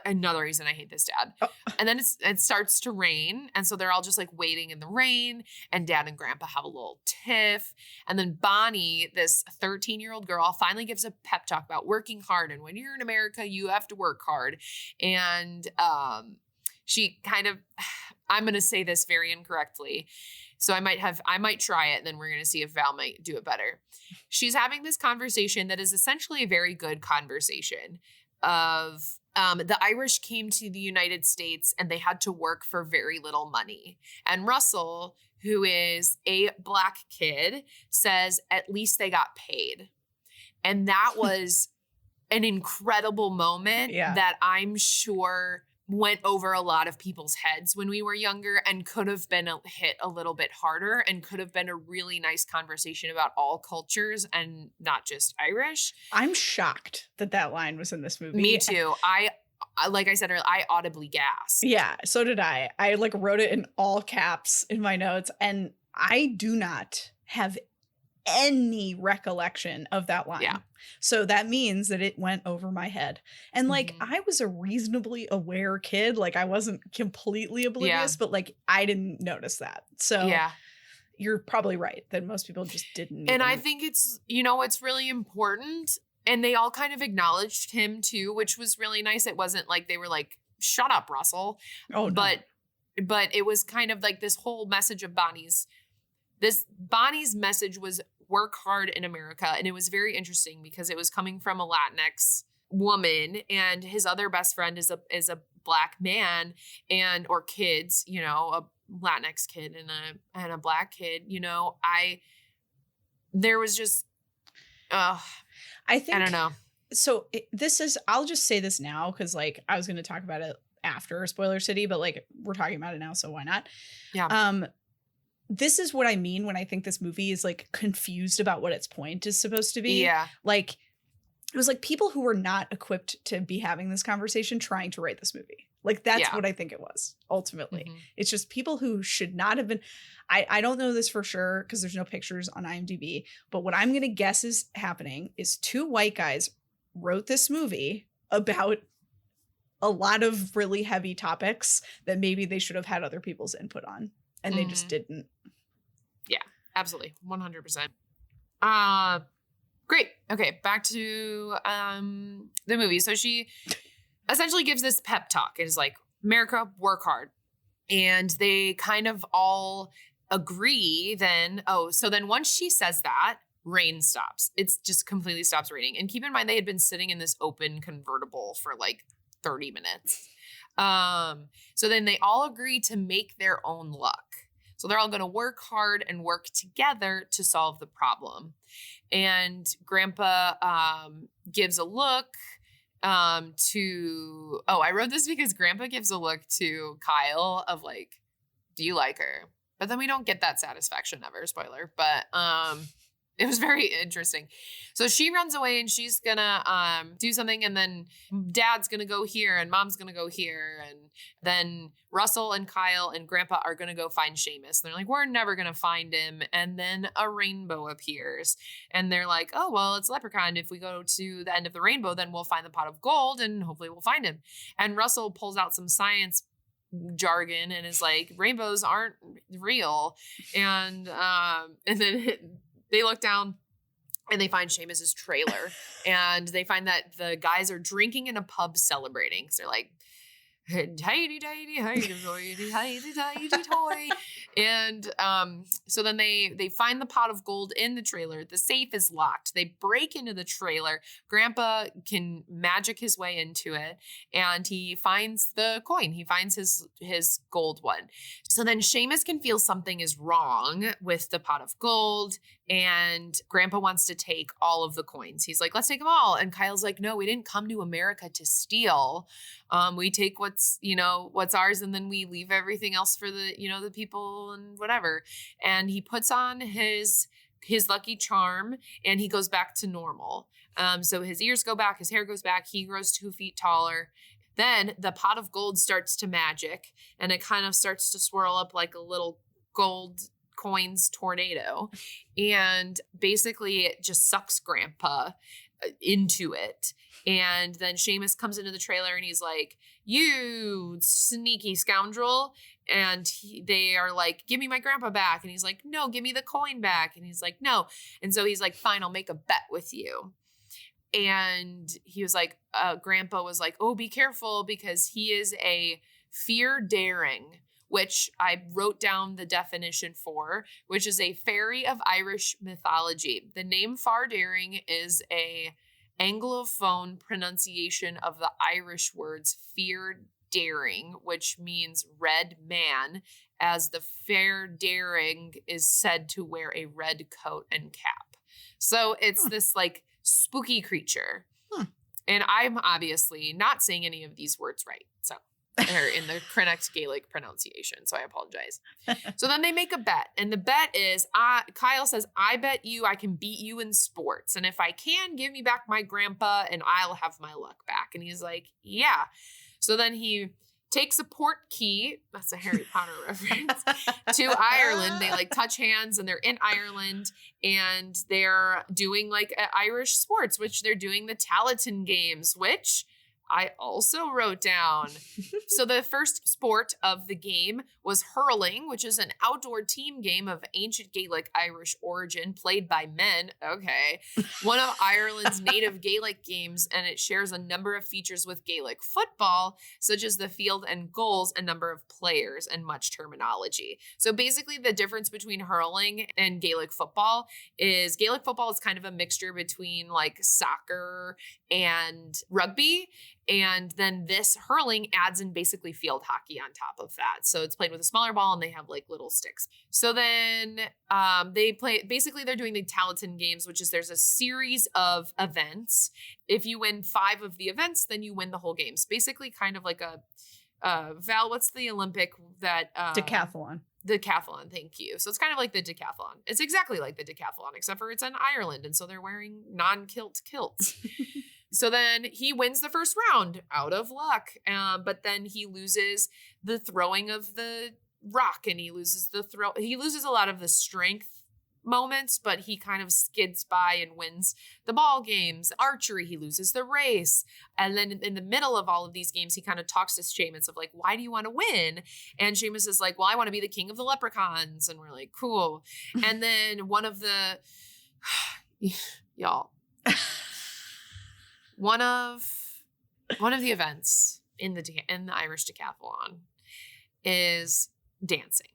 Another reason I hate this dad. Oh. And then it starts to rain. And so they're all just like waiting in the rain, and Dad and Grandpa have a little tiff. And then Bonnie, this 13-year-old girl, finally gives a pep talk about working hard. And when you're in America, you have to work hard. And she kind of, I'm going to say this very incorrectly. So I might try it, and then we're going to see if Val might do it better. She's having this conversation that is essentially a very good conversation of, the Irish came to the United States and they had to work for very little money. And Russell, who is a Black kid, says at least they got paid. And that was an incredible moment that I'm sure went over a lot of people's heads when we were younger, and could have been hit a little bit harder, and could have been a really nice conversation about all cultures and not just Irish. I'm shocked that line was in this movie. Me too. I like I said earlier, I audibly gasped. Yeah, so did I. I like wrote it in all caps in my notes, and I do not have any recollection of that line. Yeah. So that means that it went over my head. And like, I was a reasonably aware kid. Like, I wasn't completely oblivious, but like, I didn't notice that. So you're probably right that most people just didn't. And I think it's, it's really important. And they all kind of acknowledged him too, which was really nice. It wasn't like they were like, shut up, Russell. Oh, no. But it was kind of like this whole message of Bonnie's message was work hard in America. And it was very interesting because it was coming from a Latinx woman, and his other best friend is a Black man or kids, you know, a Latinx kid and a Black kid, you know. There was just, I don't know. So I'll just say this now because like I was going to talk about it after Spoiler City, but like we're talking about it now, so why not? Yeah. This is what I mean when I think this movie is like confused about what its point is supposed to be. Yeah. Like it was like people who were not equipped to be having this conversation trying to write this movie. Like that's what I think it was ultimately. Mm-hmm. It's just people who should not have been. I don't know this for sure because there's no pictures on IMDb, but what I'm going to guess is happening is two white guys wrote this movie about a lot of really heavy topics that maybe they should have had other people's input on, and they just didn't. Yeah, absolutely. 100%. Great. Okay, back to the movie. So she essentially gives this pep talk. It is like, America, work hard. And they kind of all agree then. So then once she says that, rain stops. It's just completely stops raining. And keep in mind, they had been sitting in this open convertible for like 30 minutes. So then they all agree to make their own luck. So they're all going to work hard and work together to solve the problem. And Grandpa gives a look to, I wrote this because Grandpa gives a look to Kyle of like, do you like her? But then we don't get that satisfaction ever, spoiler. But it was very interesting. So she runs away and she's gonna do something, and then Dad's gonna go here and Mom's gonna go here, and then Russell and Kyle and Grandpa are gonna go find Seamus. They're like, we're never gonna find him. And then a rainbow appears, and they're like, oh well, it's Leprechaun. If we go to the end of the rainbow, then we'll find the pot of gold and hopefully we'll find him. And Russell pulls out some science jargon and is like, rainbows aren't real. And then they look down and they find Seamus's trailer, and they find that the guys are drinking in a pub celebrating. So they're like, and so then they find the pot of gold in the trailer. The safe is locked. They break into the trailer. Grandpa can magic his way into it, and he finds the coin. He finds his gold one. So then Seamus can feel something is wrong with the pot of gold, and Grandpa wants to take all of the coins. He's like, let's take them all. And Kyle's like, no, we didn't come to America to steal. We take what's ours, and then we leave everything else for the people and whatever. And he puts on his lucky charm, and he goes back to normal. So his ears go back, his hair goes back, he grows 2 feet taller. Then the pot of gold starts to magic, and it kind of starts to swirl up like a little gold coins tornado. And basically it just sucks Grandpa into it. And then Seamus comes into the trailer and he's like, you sneaky scoundrel. And they are like, give me my grandpa back. And he's like, no, give me the coin back. And he's like, no. And so he's like, fine, I'll make a bet with you. And he was like, Grandpa was like, oh, be careful, because he is a fear-daring, which I wrote down the definition for, which is a fairy of Irish mythology. The name Fardaring is a Anglophone pronunciation of the Irish words fear daring, which means red man, as the fair daring is said to wear a red coat and cap. So it's this like spooky creature. And I'm obviously not saying any of these words right. So they're in the correct Gaelic pronunciation. So I apologize. So then they make a bet. And the bet is, Kyle says, I bet you I can beat you in sports. And if I can, give me back my grandpa and I'll have my luck back. And he's like, yeah. So then he takes a port key, that's a Harry Potter reference, to Ireland. They like touch hands and they're in Ireland, and they're doing like Irish sports, which they're doing the Tallaghton games, which I also wrote down. So the first sport of the game was hurling, which is an outdoor team game of ancient Gaelic Irish origin played by men. Okay. One of Ireland's native Gaelic games, and it shares a number of features with Gaelic football, such as the field and goals, a number of players, and much terminology. So basically the difference between hurling and Gaelic football is kind of a mixture between like soccer and rugby. And then this hurling adds in basically field hockey on top of that. So it's played with a smaller ball and they have like little sticks. So then they're doing the Talenton games, which is there's a series of events. If you win 5 of the events, then you win the whole games. Basically kind of like a, Val, what's the Olympic that? Decathlon. Decathlon, thank you. So it's kind of like the decathlon. It's exactly like the decathlon, except for it's in Ireland. And so they're wearing non-kilt kilts. So then he wins the first round out of luck. But then he loses the throwing of the rock and he loses a lot of the strength moments, but he kind of skids by and wins the ball games. Archery, he loses the race. And then in the middle of all of these games, he kind of talks to Seamus of like, why do you want to win? And Seamus is like, well, I want to be the king of the leprechauns. And we're like, cool. And then one of the events in the Irish decathlon is dancing.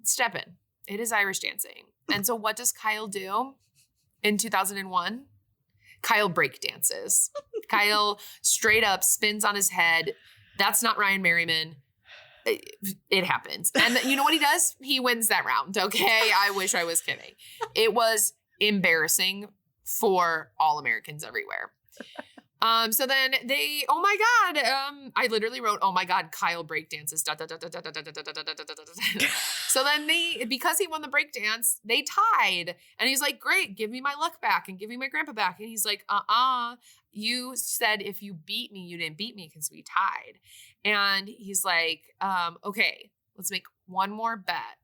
Step in. It is Irish dancing. And so what does Kyle do in 2001? Kyle break dances. Kyle straight up spins on his head. That's not Ryan Merriman. It happens. And you know what he does? He wins that round. Okay. I wish I was kidding. It was embarrassing for all Americans everywhere. So then I literally wrote, oh my God, Kyle break dances. So then because he won the break dance, they tied. And he's like, great, give me my luck back and give me my grandpa back. And he's like, you said if you beat me, you didn't beat me because we tied. And he's like, okay, let's make one more bet.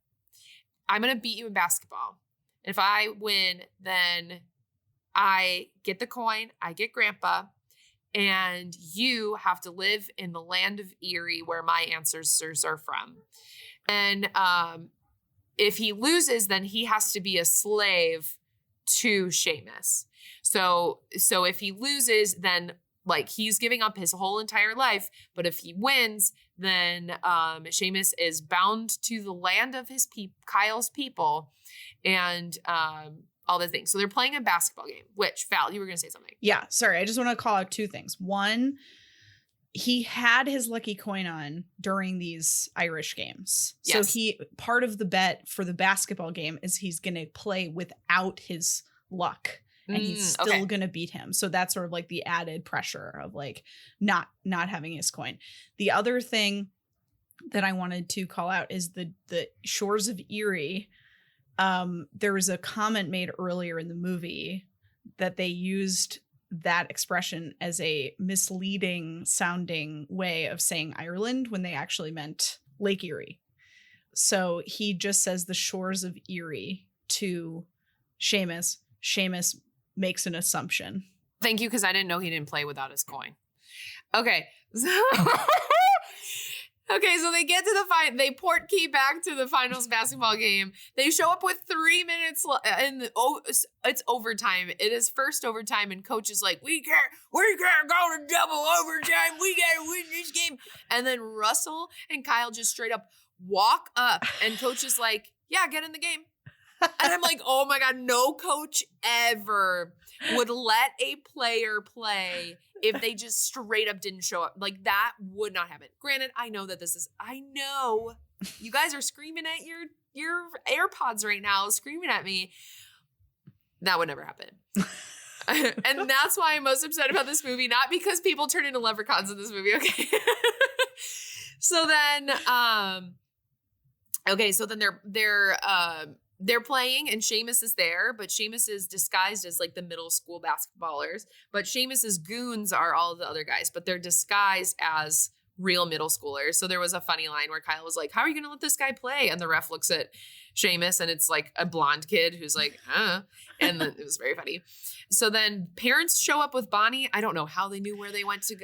I'm going to beat you in basketball. If I win, then I get the coin, I get grandpa, and you have to live in the land of Erie where my ancestors are from. And if he loses, then he has to be a slave to Seamus. So if he loses, then like he's giving up his whole entire life. But if he wins, then Seamus is bound to the land of Kyle's people, and all the things. So they're playing a basketball game, which, Val, you were going to say something. Yeah, sorry. I just want to call out 2 things. One, he had his lucky coin on during these Irish games. Yes. So part of the bet for the basketball game is he's going to play without his luck. And he's still going to beat him. So that's sort of like the added pressure of like not having his coin. The other thing that I wanted to call out is the shores of Erie. There was a comment made earlier in the movie that they used that expression as a misleading sounding way of saying Ireland when they actually meant Lake Erie. So he just says the shores of Erie to Seamus. Seamus makes an assumption. Thank you, because I didn't know he didn't play without his coin. Okay. Okay, so they get to they port key back to the finals basketball game. They show up with 3 minutes and it's overtime. It is first overtime, and coach is like, we can't go to double overtime. We gotta win this game. And then Russell and Kyle just straight up walk up, and coach is like, yeah, get in the game. And I'm like, oh my God, no coach ever would let a player play if they just straight up didn't show up. Like, that would not happen. Granted, I know you guys are screaming at your AirPods right now, screaming at me. That would never happen. And that's why I'm most upset about this movie. Not because people turn into leprechauns in this movie, okay? So then, they're playing, and Seamus is there, but Seamus is disguised as like the middle school basketballers. But Seamus's goons are all the other guys, but they're disguised as real middle schoolers. So there was a funny line where Kyle was like, how are you going to let this guy play? And the ref looks at Seamus and it's like a blonde kid who's like, and then it was very funny. So then parents show up with Bonnie. I don't know how they knew where they went to,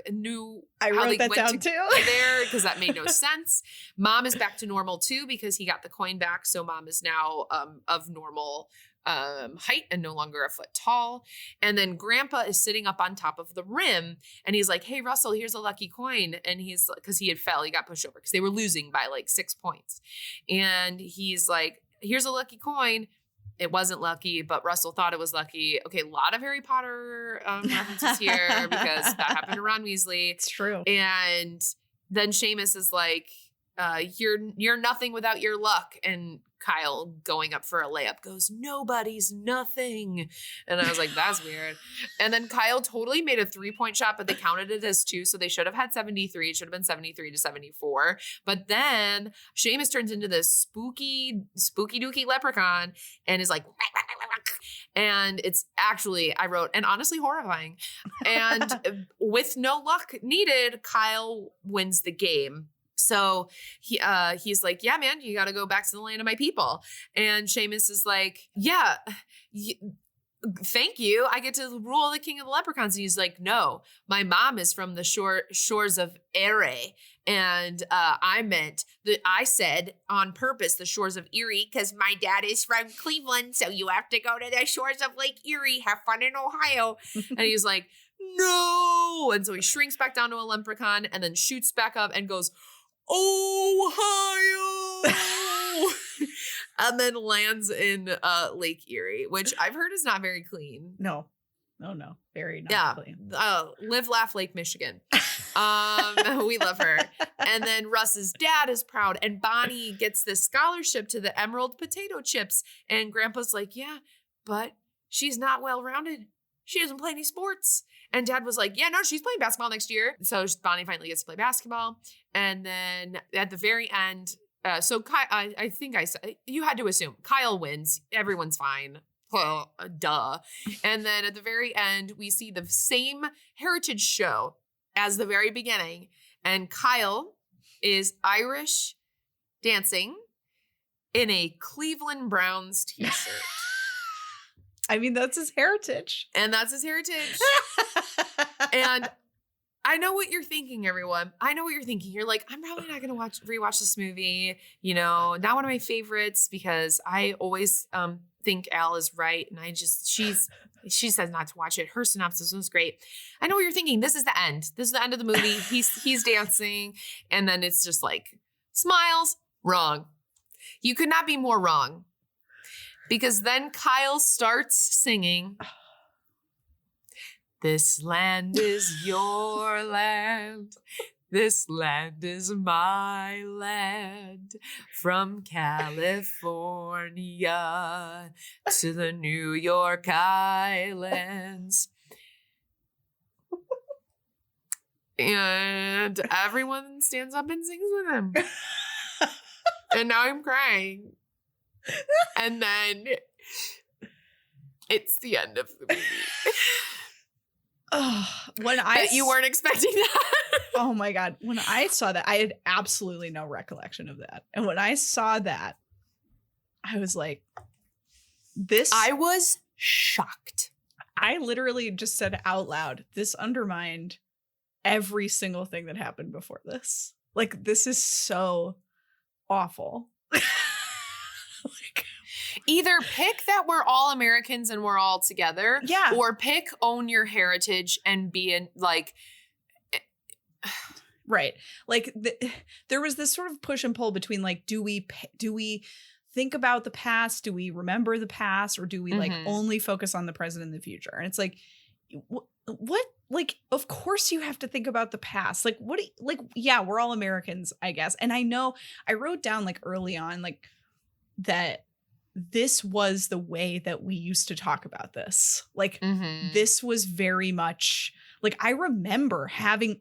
I wrote that down too. There, because that made no sense. Mom is back to normal too, because he got the coin back. So mom is now of normal height and no longer a foot tall. And then grandpa is sitting up on top of the rim and he's like, hey, Russell, here's a lucky coin. And he's, because he got pushed over because they were losing by like 6 points. And he's like, here's a lucky coin. It wasn't lucky, but Russell thought it was lucky. Okay, a lot of Harry Potter references here because that happened to Ron Weasley. It's true. And then Seamus is like, you're nothing without your luck. And Kyle, going up for a layup, goes, nobody's nothing. And I was like, that's weird. And then Kyle totally made a 3-point shot, but they counted it as 2. So they should have had 73. It should have been 73-74. But then Seamus turns into this spooky dookie leprechaun and is like, and it's actually, I wrote, and honestly horrifying. And with no luck needed, Kyle wins the game. So he's like, yeah, man, you got to go back to the land of my people. And Seamus is like, yeah, thank you. I get to rule the king of the leprechauns. And he's like, no, my mom is from the shores of Erie. And I said on purpose the shores of Erie because my dad is from Cleveland. So you have to go to the shores of Lake Erie. Have fun in Ohio. And he's like, no. And so he shrinks back down to a leprechaun and then shoots back up and goes, Ohio. And then lands in Lake Erie, which I've heard is not very clean. No. Very not clean. Live, laugh, Lake Michigan. We love her. And then Russ's dad is proud. And Bonnie gets this scholarship to the Emerald Potato Chips. And Grandpa's like, yeah, but she's not well-rounded. She doesn't play any sports. And Dad was like, yeah, no, she's playing basketball next year. So Bonnie finally gets to play basketball. And then at the very end, so Kyle, I think I said, you had to assume Kyle wins. Everyone's fine. Well, duh. And then at the very end, we see the same heritage show as the very beginning. And Kyle is Irish dancing in a Cleveland Browns t-shirt. I mean, that's his heritage. And that's his heritage. And I know what you're thinking, everyone. I know what you're thinking. You're like, I'm probably not going to rewatch this movie. You know, not one of my favorites because I always think Al is right. And she says not to watch it. Her synopsis was great. I know what you're thinking. This is the end. This is the end of the movie. He's dancing. And then it's just like, smiles, wrong. You could not be more wrong. Because then Kyle starts singing, this land is your land. This land is my land. From California to the New York Islands. And everyone stands up and sings with him. And now I'm crying. And then it's the end of the movie. But you weren't expecting that. Oh my God. When I saw that, I had absolutely no recollection of that. And when I saw that, I was like, I was shocked. I literally just said out loud, this undermined every single thing that happened before this. Like, this is so awful. Either pick that we're all Americans and we're all together, or pick own your heritage and be in like, right. Like there was this sort of push and pull between like, do we think about the past? Do we remember the past, or do we like only focus on the present and the future? And it's like, what? Like, of course you have to think about the past. Like, yeah, we're all Americans, I guess. And I know I wrote down like early on, like that this was the way that we used to talk about this. Like, this was very much like, I remember having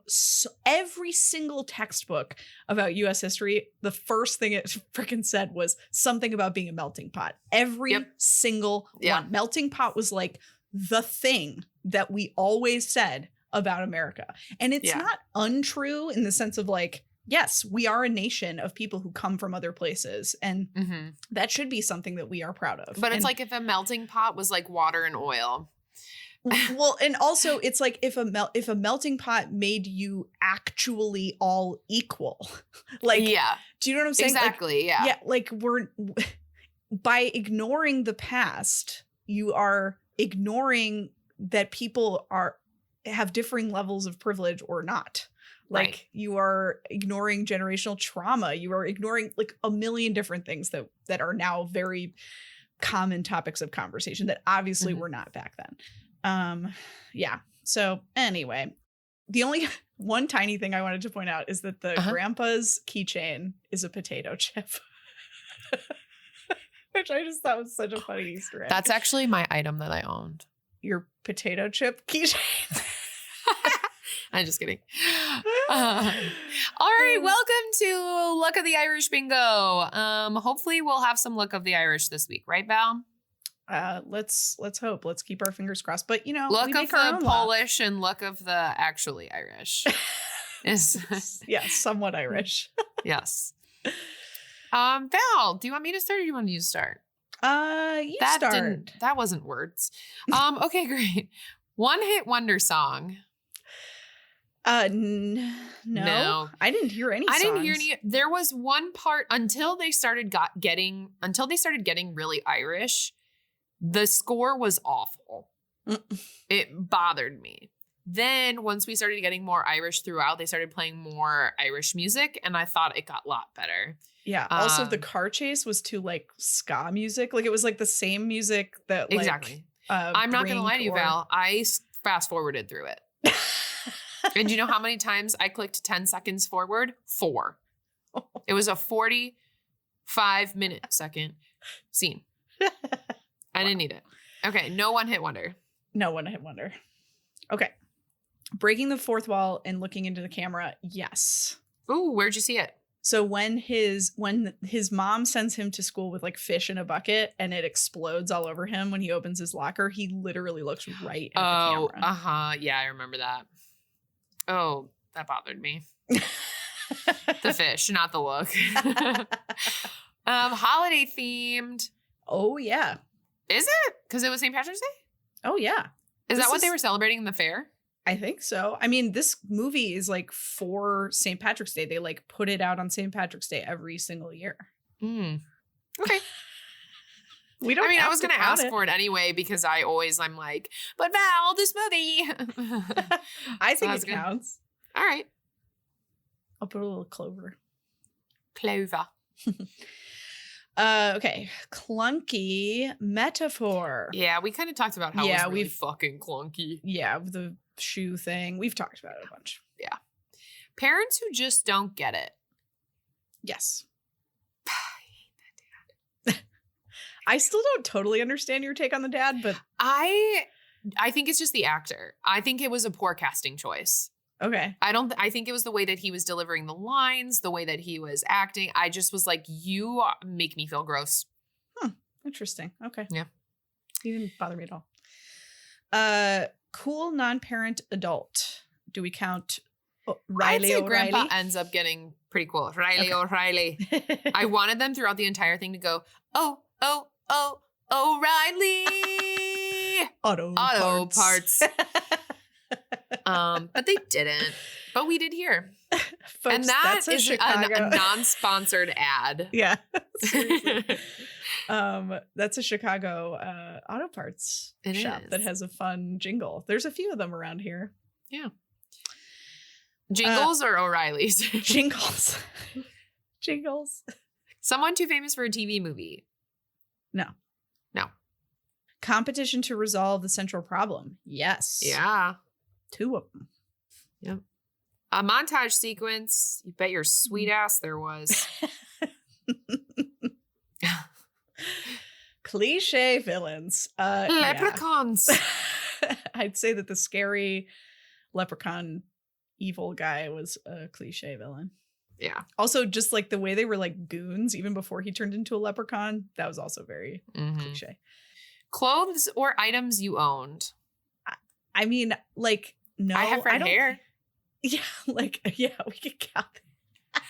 every single textbook about U.S. history. The first thing it freaking said was something about being a melting pot. Every single one. Melting pot was like the thing that we always said about America. And it's not untrue in the sense of like, yes, we are a nation of people who come from other places, and that should be something that we are proud of. But it's like if a melting pot was like water and oil. Well, and also it's like if a melting pot made you actually all equal. Like, do you know what I'm saying? Exactly. Like, yeah. Like by ignoring the past, you are ignoring that people have differing levels of privilege or not. Like you are ignoring generational trauma. You are ignoring like a million different things that are now very common topics of conversation that obviously were not back then. So anyway, the only one tiny thing I wanted to point out is that the grandpa's keychain is a potato chip. Which I just thought was such a funny Easter egg. That's actually my item that I owned. Your potato chip keychain? I'm just kidding. All right, welcome to Luck of the Irish Bingo. Hopefully we'll have some Luck of the Irish this week, right, Val? Let's hope. Let's keep our fingers crossed. But you know, Luck of the Polish and Luck of the actually Irish is somewhat Irish. Yes. Val, do you want me to start or do you want you to start? Start. That wasn't words. Okay, great. One hit wonder song. No. I didn't hear any songs. I didn't hear any. There was one part until they started getting really Irish. The score was awful. It bothered me. Then once we started getting more Irish throughout, they started playing more Irish music, and I thought it got a lot better. Yeah. Also, the car chase was to like ska music. Like it was like the same music that like, exactly. I'm not gonna lie to you, Val. I fast forwarded through it. And you know how many times I clicked 10 seconds forward? 4. It was a 45-minute second scene. I didn't need it. Okay, no one hit wonder. No one hit wonder. Okay. Breaking the fourth wall and looking into the camera, yes. Ooh, where'd you see it? So when his mom sends him to school with like fish in a bucket and it explodes all over him when he opens his locker, he literally looks right at the camera. Yeah, I remember that. Oh, that bothered me. The fish, not the look. Holiday themed. Oh yeah. Is it? Because it was St. Patrick's Day? Oh yeah. Is that what they were celebrating in the fair? I think so. I mean, this movie is like for St. Patrick's Day. They like put it out on St. Patrick's Day every single year. Okay. I was going to ask for it anyway because I'm like, but Val, this movie. I think it counts. All right. I'll put a little clover. Clover. Okay. Clunky metaphor. Yeah, we kind of talked about how it was really fucking clunky. Yeah, the shoe thing. We've talked about it a bunch. Yeah. Parents who just don't get it. Yes. I hate that dad. I still don't totally understand your take on the dad, but I think it's just the actor. I think it was a poor casting choice. Okay. I think it was the way that he was delivering the lines, the way that he was acting. I just was like, you make me feel gross. Interesting. Okay. Yeah. He didn't bother me at all. Cool non-parent adult. Do we count Riley I'd say O'Reilly? Grandpa ends up getting pretty cool. Riley O'Reilly. I wanted them throughout the entire thing to go, oh, O'Reilly. Auto parts. But they didn't. But we did here. Folks, and that is a non-sponsored ad. Yeah. That's a Chicago auto parts shop that has a fun jingle. There's a few of them around here. Yeah. Jingles or O'Reilly's? Jingles. Jingles. Someone too famous for a TV movie? No. Competition to resolve the central problem. Yes. Yeah. 2 of them. Yep. A montage sequence. You bet your sweet ass there was. Cliche villains. Leprechauns. Yeah. I'd say that the scary leprechaun evil guy was a cliche villain. Yeah. Also, just like the way they were like goons even before he turned into a leprechaun, that was also very cliche. Clothes or items you owned? I mean, like know. I have red hair. Yeah, like, yeah, we could count that.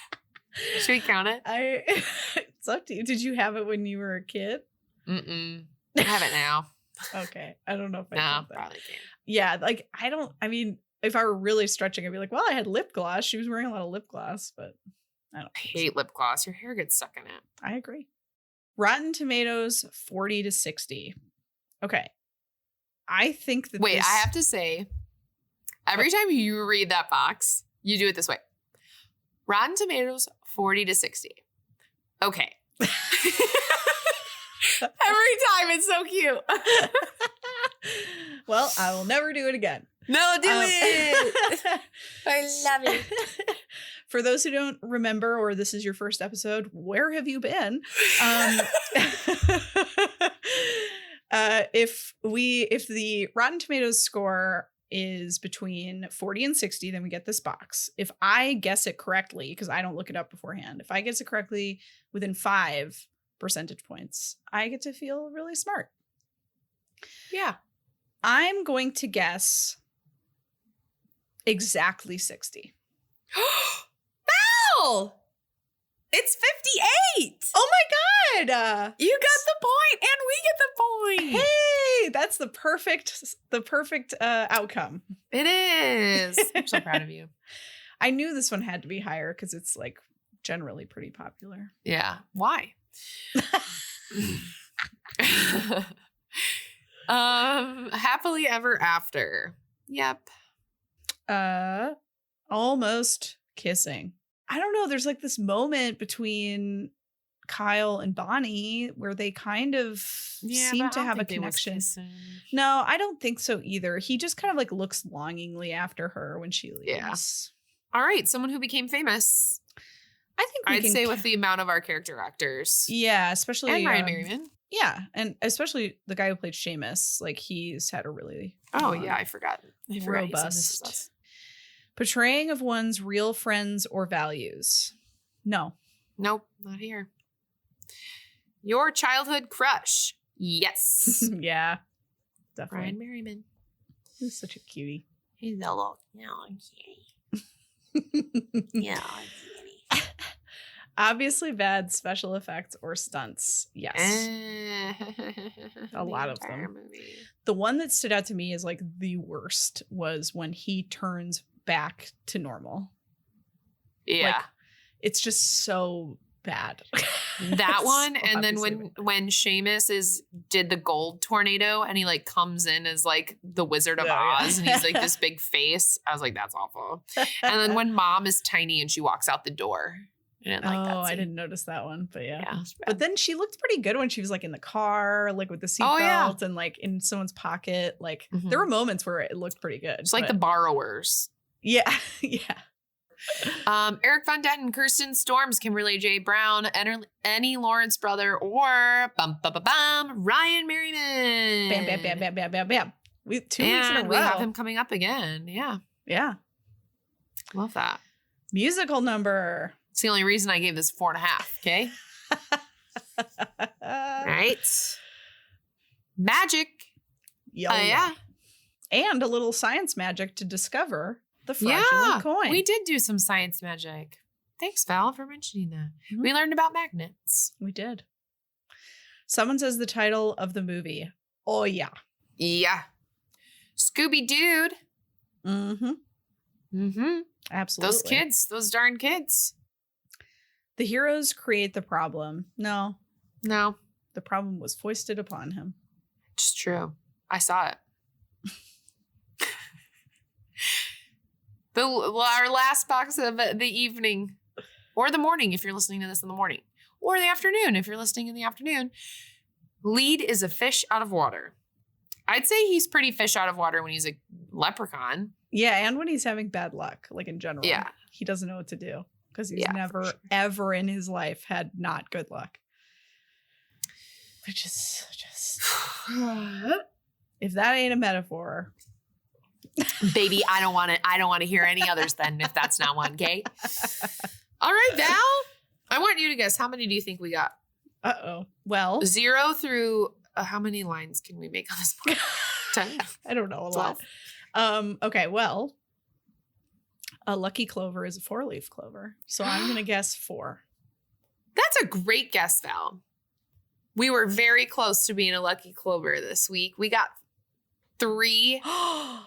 Should we count it? It's up to you. Did you have it when you were a kid? Mm-mm. I have it now. Okay. I don't know if I No, count that. probably can't. Yeah, like, I mean, if I were really stretching, I'd be like, well, I had lip gloss. She was wearing a lot of lip gloss, but I don't I think hate lip gloss. Your hair gets stuck in it. I agree. Rotten Tomatoes, 40 to 60. Okay. I think that Wait, I have to say, every time you read that box, you do it this way. Rotten Tomatoes, 40 to 60. Okay. Every time, it's so cute. Well, I will never do it again. No, do it. I love it. For those who don't remember, or this is your first episode, where have you been? If the Rotten Tomatoes score is between 40 and 60, then we get this box. If I guess it correctly, because I don't look it up beforehand, if I guess it correctly within 5 percentage points, I get to feel really smart. Yeah. I'm going to guess exactly 60. Val! It's 58. Oh my God! You got the point, and we get the point. Hey, that's the perfect outcome. It is. I'm so proud of you. I knew this one had to be higher because it's like generally pretty popular. Yeah. Why? Happily Ever After. Yep. Almost kissing. I don't know. There's like this moment between Kyle and Bonnie where they kind of seem to have a connection. No, I don't think so either. He just kind of like looks longingly after her when she leaves. Yeah. All right. Someone who became famous. I think I'd say with the amount of our character actors. Yeah, especially And Ryan Merriman. Yeah, and especially the guy who played Seamus. Like he's had a really yeah, I forgot. Robust portraying of one's real friends or values. No. Nope, not here. Your childhood crush. Yes. Yeah, definitely. Ryan Merriman. He's such a cutie. He's a little cutie. Yeah, cutie. Obviously bad special effects or stunts. Yes. A lot of them. Movie. The one that stood out to me as like the worst was when he turns back to normal. Yeah. Like, it's just so bad. That one. So And then when Seamus did the gold tornado and he like comes in as like the Wizard of Oz and he's like this big face. I was like, that's awful. And then when Mom is tiny and she walks out the door. I didn't like that scene. I didn't notice that one, but yeah. But But then she looked pretty good when she was like in the car, like with the seatbelt and like in someone's pocket. Like there were moments where it looked pretty good. It's like The Borrowers. Yeah. Yeah. Eric Von Detten, Kirsten Storms, Kimberly J. Brown, Annie Lawrence brother, or Ryan Merriman. Bam, bam, bam, bam, bam, bam, bam. 2 weeks in a row. We have him coming up again. Yeah. Yeah. Love that. Musical number. It's the only reason I gave this 4.5. Okay. Right. Magic. Yeah. And a little science magic to discover the fraudulent coin. We did do some science magic. Thanks, Val, for mentioning that. Mm-hmm. We learned about magnets. We did. Someone says the title of the movie. Oh, yeah. Yeah. Scooby Dude. Mm-hmm. Mm-hmm. Absolutely. Those kids. Those darn kids. The heroes create the problem. No. The problem was foisted upon him. It's true. I saw it. Our last box of the evening or the morning if you're listening to this in the morning or the afternoon if you're listening in the afternoon. Lead is a fish out of water. I'd say he's pretty fish out of water when he's a leprechaun. Yeah, and when he's having bad luck, like in general. Yeah. He doesn't know what to do because he's never, ever in his life had not good luck. Which is just... If that ain't a metaphor... Baby, I don't want to hear any others then if that's not one, okay? All right, Val. I want you to guess. How many do you think we got? Uh-oh. Well. 0 through how many lines can we make on this board? 10? I don't know. A 12? lot. Okay, well, a lucky clover is a 4-leaf clover. So I'm going to guess 4. That's a great guess, Val. We were very close to being a lucky clover this week. We got 3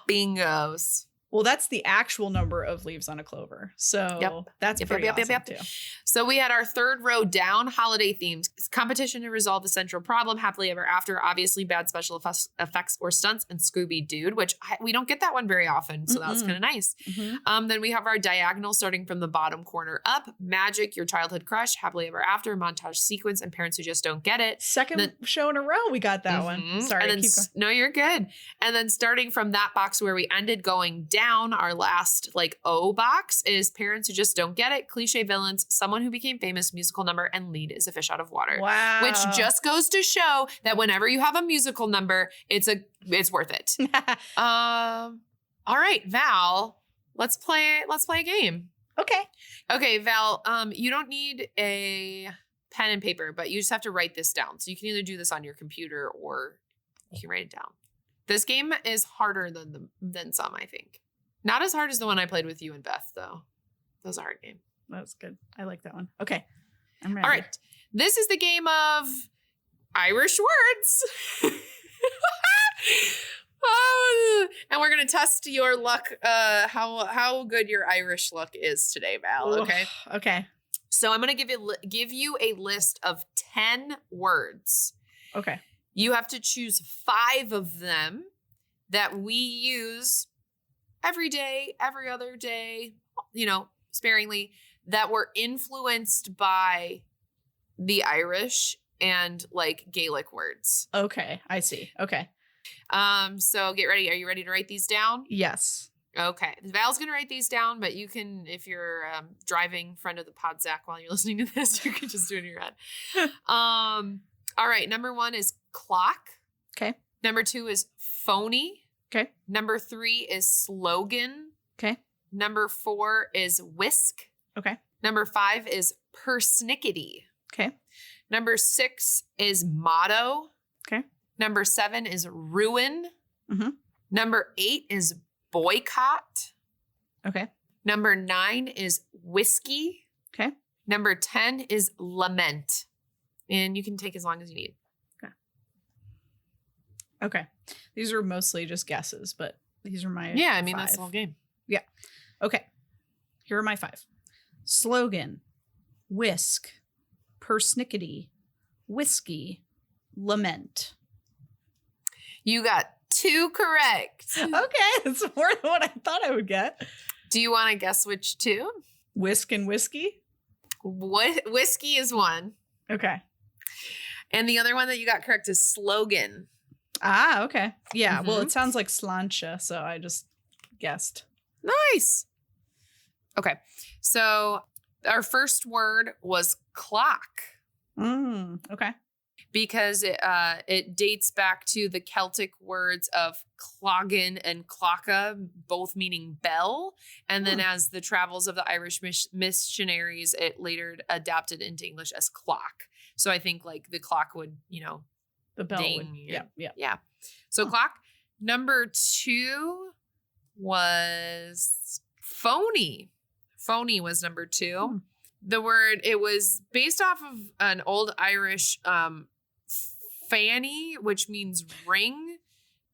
bingos. Well, that's the actual number of leaves on a clover. So that's pretty awesome too. So we had our third row down, holiday themed. It's competition to resolve the central problem, happily ever after, obviously bad special effects or stunts, and Scooby Dude, which we don't get that one very often. So that was kind of nice. Then we have our diagonal starting from the bottom corner up, magic, your childhood crush, happily ever after, montage sequence, and parents who just don't get it. Second show in a row, we got that one. Sorry. And then, no, you're good. And then starting from that box where we ended, going down, our last like O box is parents who just don't get it, cliche villains, someone who became famous, musical number, and lead is a fish out of water. Wow. Which just goes to show that whenever you have a musical number, it's worth it. All right, Val, let's play a game. Okay, Val, you don't need a pen and paper, but you just have to write this down. So you can either do this on your computer or you can write it down. This game is harder than some, I think. Not as hard as the one I played with you and Beth, though. That was a hard game. That's good. I like that one. Okay. I'm ready. All right. This is the game of Irish words. And we're going to test your luck, how good your Irish luck is today, Val. Okay. Okay. So I'm going to give you a list of 10 words. Okay. You have to choose 5 of them that we use every day, every other day, sparingly, that were influenced by the Irish and like Gaelic words. Okay. I see. Okay. So get ready. Are you ready to write these down? Yes. Okay. Val's going to write these down, but you can, if you're driving friend of the pod, Zach, while you're listening to this, you can just do it in your head. All right. Number 1 is clock. Okay. Number 2 is phony. Okay. Number 3 is slogan. Okay. Number 4 is whisk. Okay. Number 5 is persnickety. Okay. Number 6 is motto. Okay. Number 7 is ruin. Mm-hmm. Number 8 is boycott. Okay. Number 9 is whiskey. Okay. Number 10 is lament. And you can take as long as you need. Okay. These are mostly just guesses, but these are my 5. That's the whole game. Yeah. Okay. Here are my 5. Slogan, whisk, persnickety, whiskey, lament. You got 2 correct. Okay. That's more than what I thought I would get. Do you want to guess which 2? Whisk and whiskey? Whiskey is 1. Okay. And the other one that you got correct is slogan. Ah, okay. Yeah, well, it sounds like slancha, so I just guessed. Nice. Okay. So our first word was clock. Okay. Because it dates back to the Celtic words of cloggin and clocka, both meaning bell. And then as the travels of the Irish missionaries, it later adapted into English as clock. So I think like the clock would, the bell ding. would, Yeah. So clock. Number 2 was phony. Phony was number 2. The word, it was based off of an old Irish fanny, which means ring.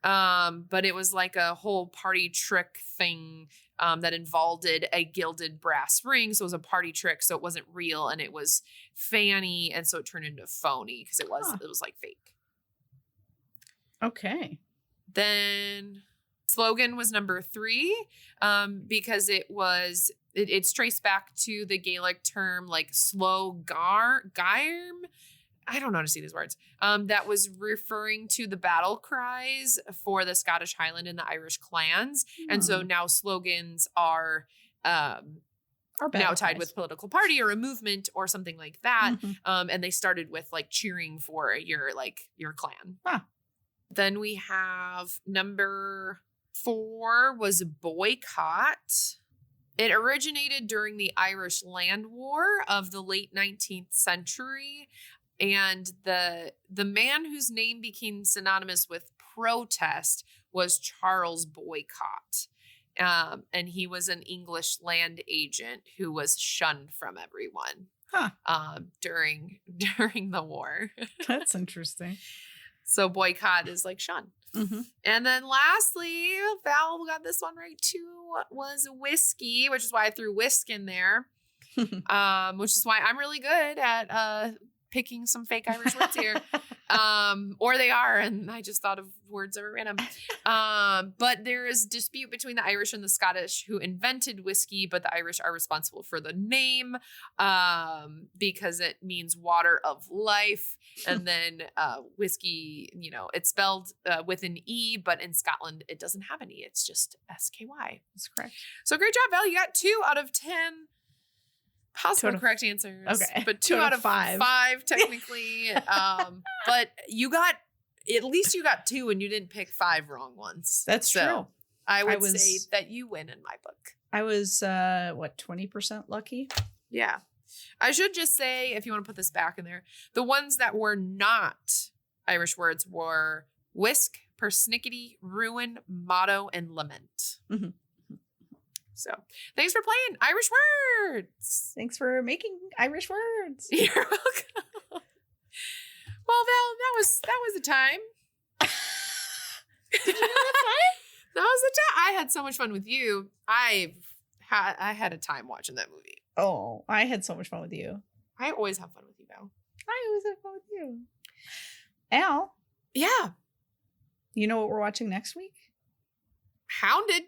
But it was like a whole party trick thing that involved a gilded brass ring. So it was a party trick. So it wasn't real and it was fanny. And so it turned into phony because it was like fake. Okay. Then slogan was number 3 because it's traced back to the Gaelic term like slow gairm. I don't know how to say these words. That was referring to the battle cries for the Scottish Highland and the Irish clans. And so now slogans are now tied with political party or a movement or something like that. And they started with like cheering for your clan. Then we have number 4 was boycott. It originated during the Irish Land War of the late 19th century. And the man whose name became synonymous with protest was Charles Boycott. And he was an English land agent who was shunned from everyone during the war. That's interesting. So Boycott is like shunned. Mm-hmm. And then lastly, Val got this one right too, was whiskey, which is why I threw whisk in there. Which is why I'm really good at picking some fake Irish words here. Or they are, and I just thought of words that were random. But there is dispute between the Irish and the Scottish who invented whiskey, but the Irish are responsible for the name because it means water of life. And then whiskey, it's spelled with an E, but in Scotland, it doesn't have an E. It's just SKY. That's correct. So great job, Val. You got 2 out of 10 possible correct answers. Okay. But 2 out of 5 technically. But at least you got 2 and you didn't pick 5 wrong ones. That's true. I would say that you win in my book. I was 20% lucky? Yeah. I should just say, if you want to put this back in there, the ones that were not Irish words were whisk, persnickety, ruin, motto, and lament. Mm-hmm. So thanks for playing Irish words. Thanks for making Irish words. You're welcome. Well, Val, that was the time. Did you have fun? That was the time. I had so much fun with you. I had a time watching that movie. Oh, I had so much fun with you. I always have fun with you, Val. I always have fun with you. Al. Yeah. You know what we're watching next week? Hounded.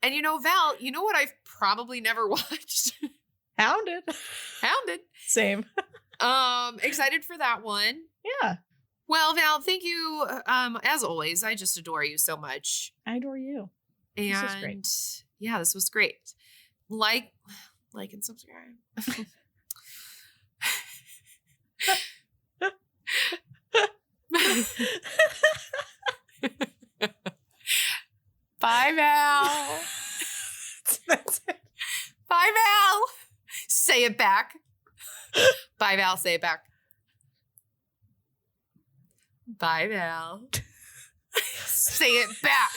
And Val, you know what I've probably never watched? Hounded. Same. Excited for that one. Yeah. Well, Val, thank you. As always, I just adore you so much. I adore you. And this was great. Yeah, this was great. Like and subscribe. Bye, Val. That's it. Bye, Val. Say it back. Bye, Val. Say it back. Bye, Val. Say it back.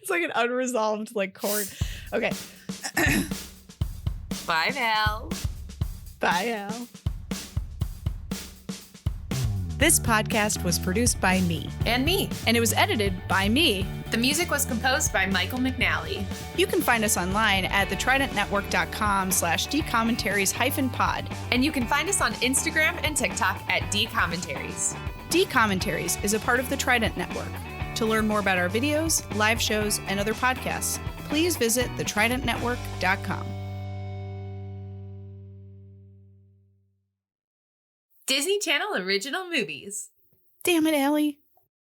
It's like an unresolved chord. Okay. Bye, Val. Bye, Al. This podcast was produced by me. And me. And it was edited by me. The music was composed by Michael McNally. You can find us online at thetridentnetwork.com/dcommentaries-pod. And you can find us on Instagram and TikTok at dcommentaries. D-Commentaries is a part of the Trident Network. To learn more about our videos, live shows, and other podcasts, please visit thetridentnetwork.com. Disney Channel original movies. Damn it, Allie.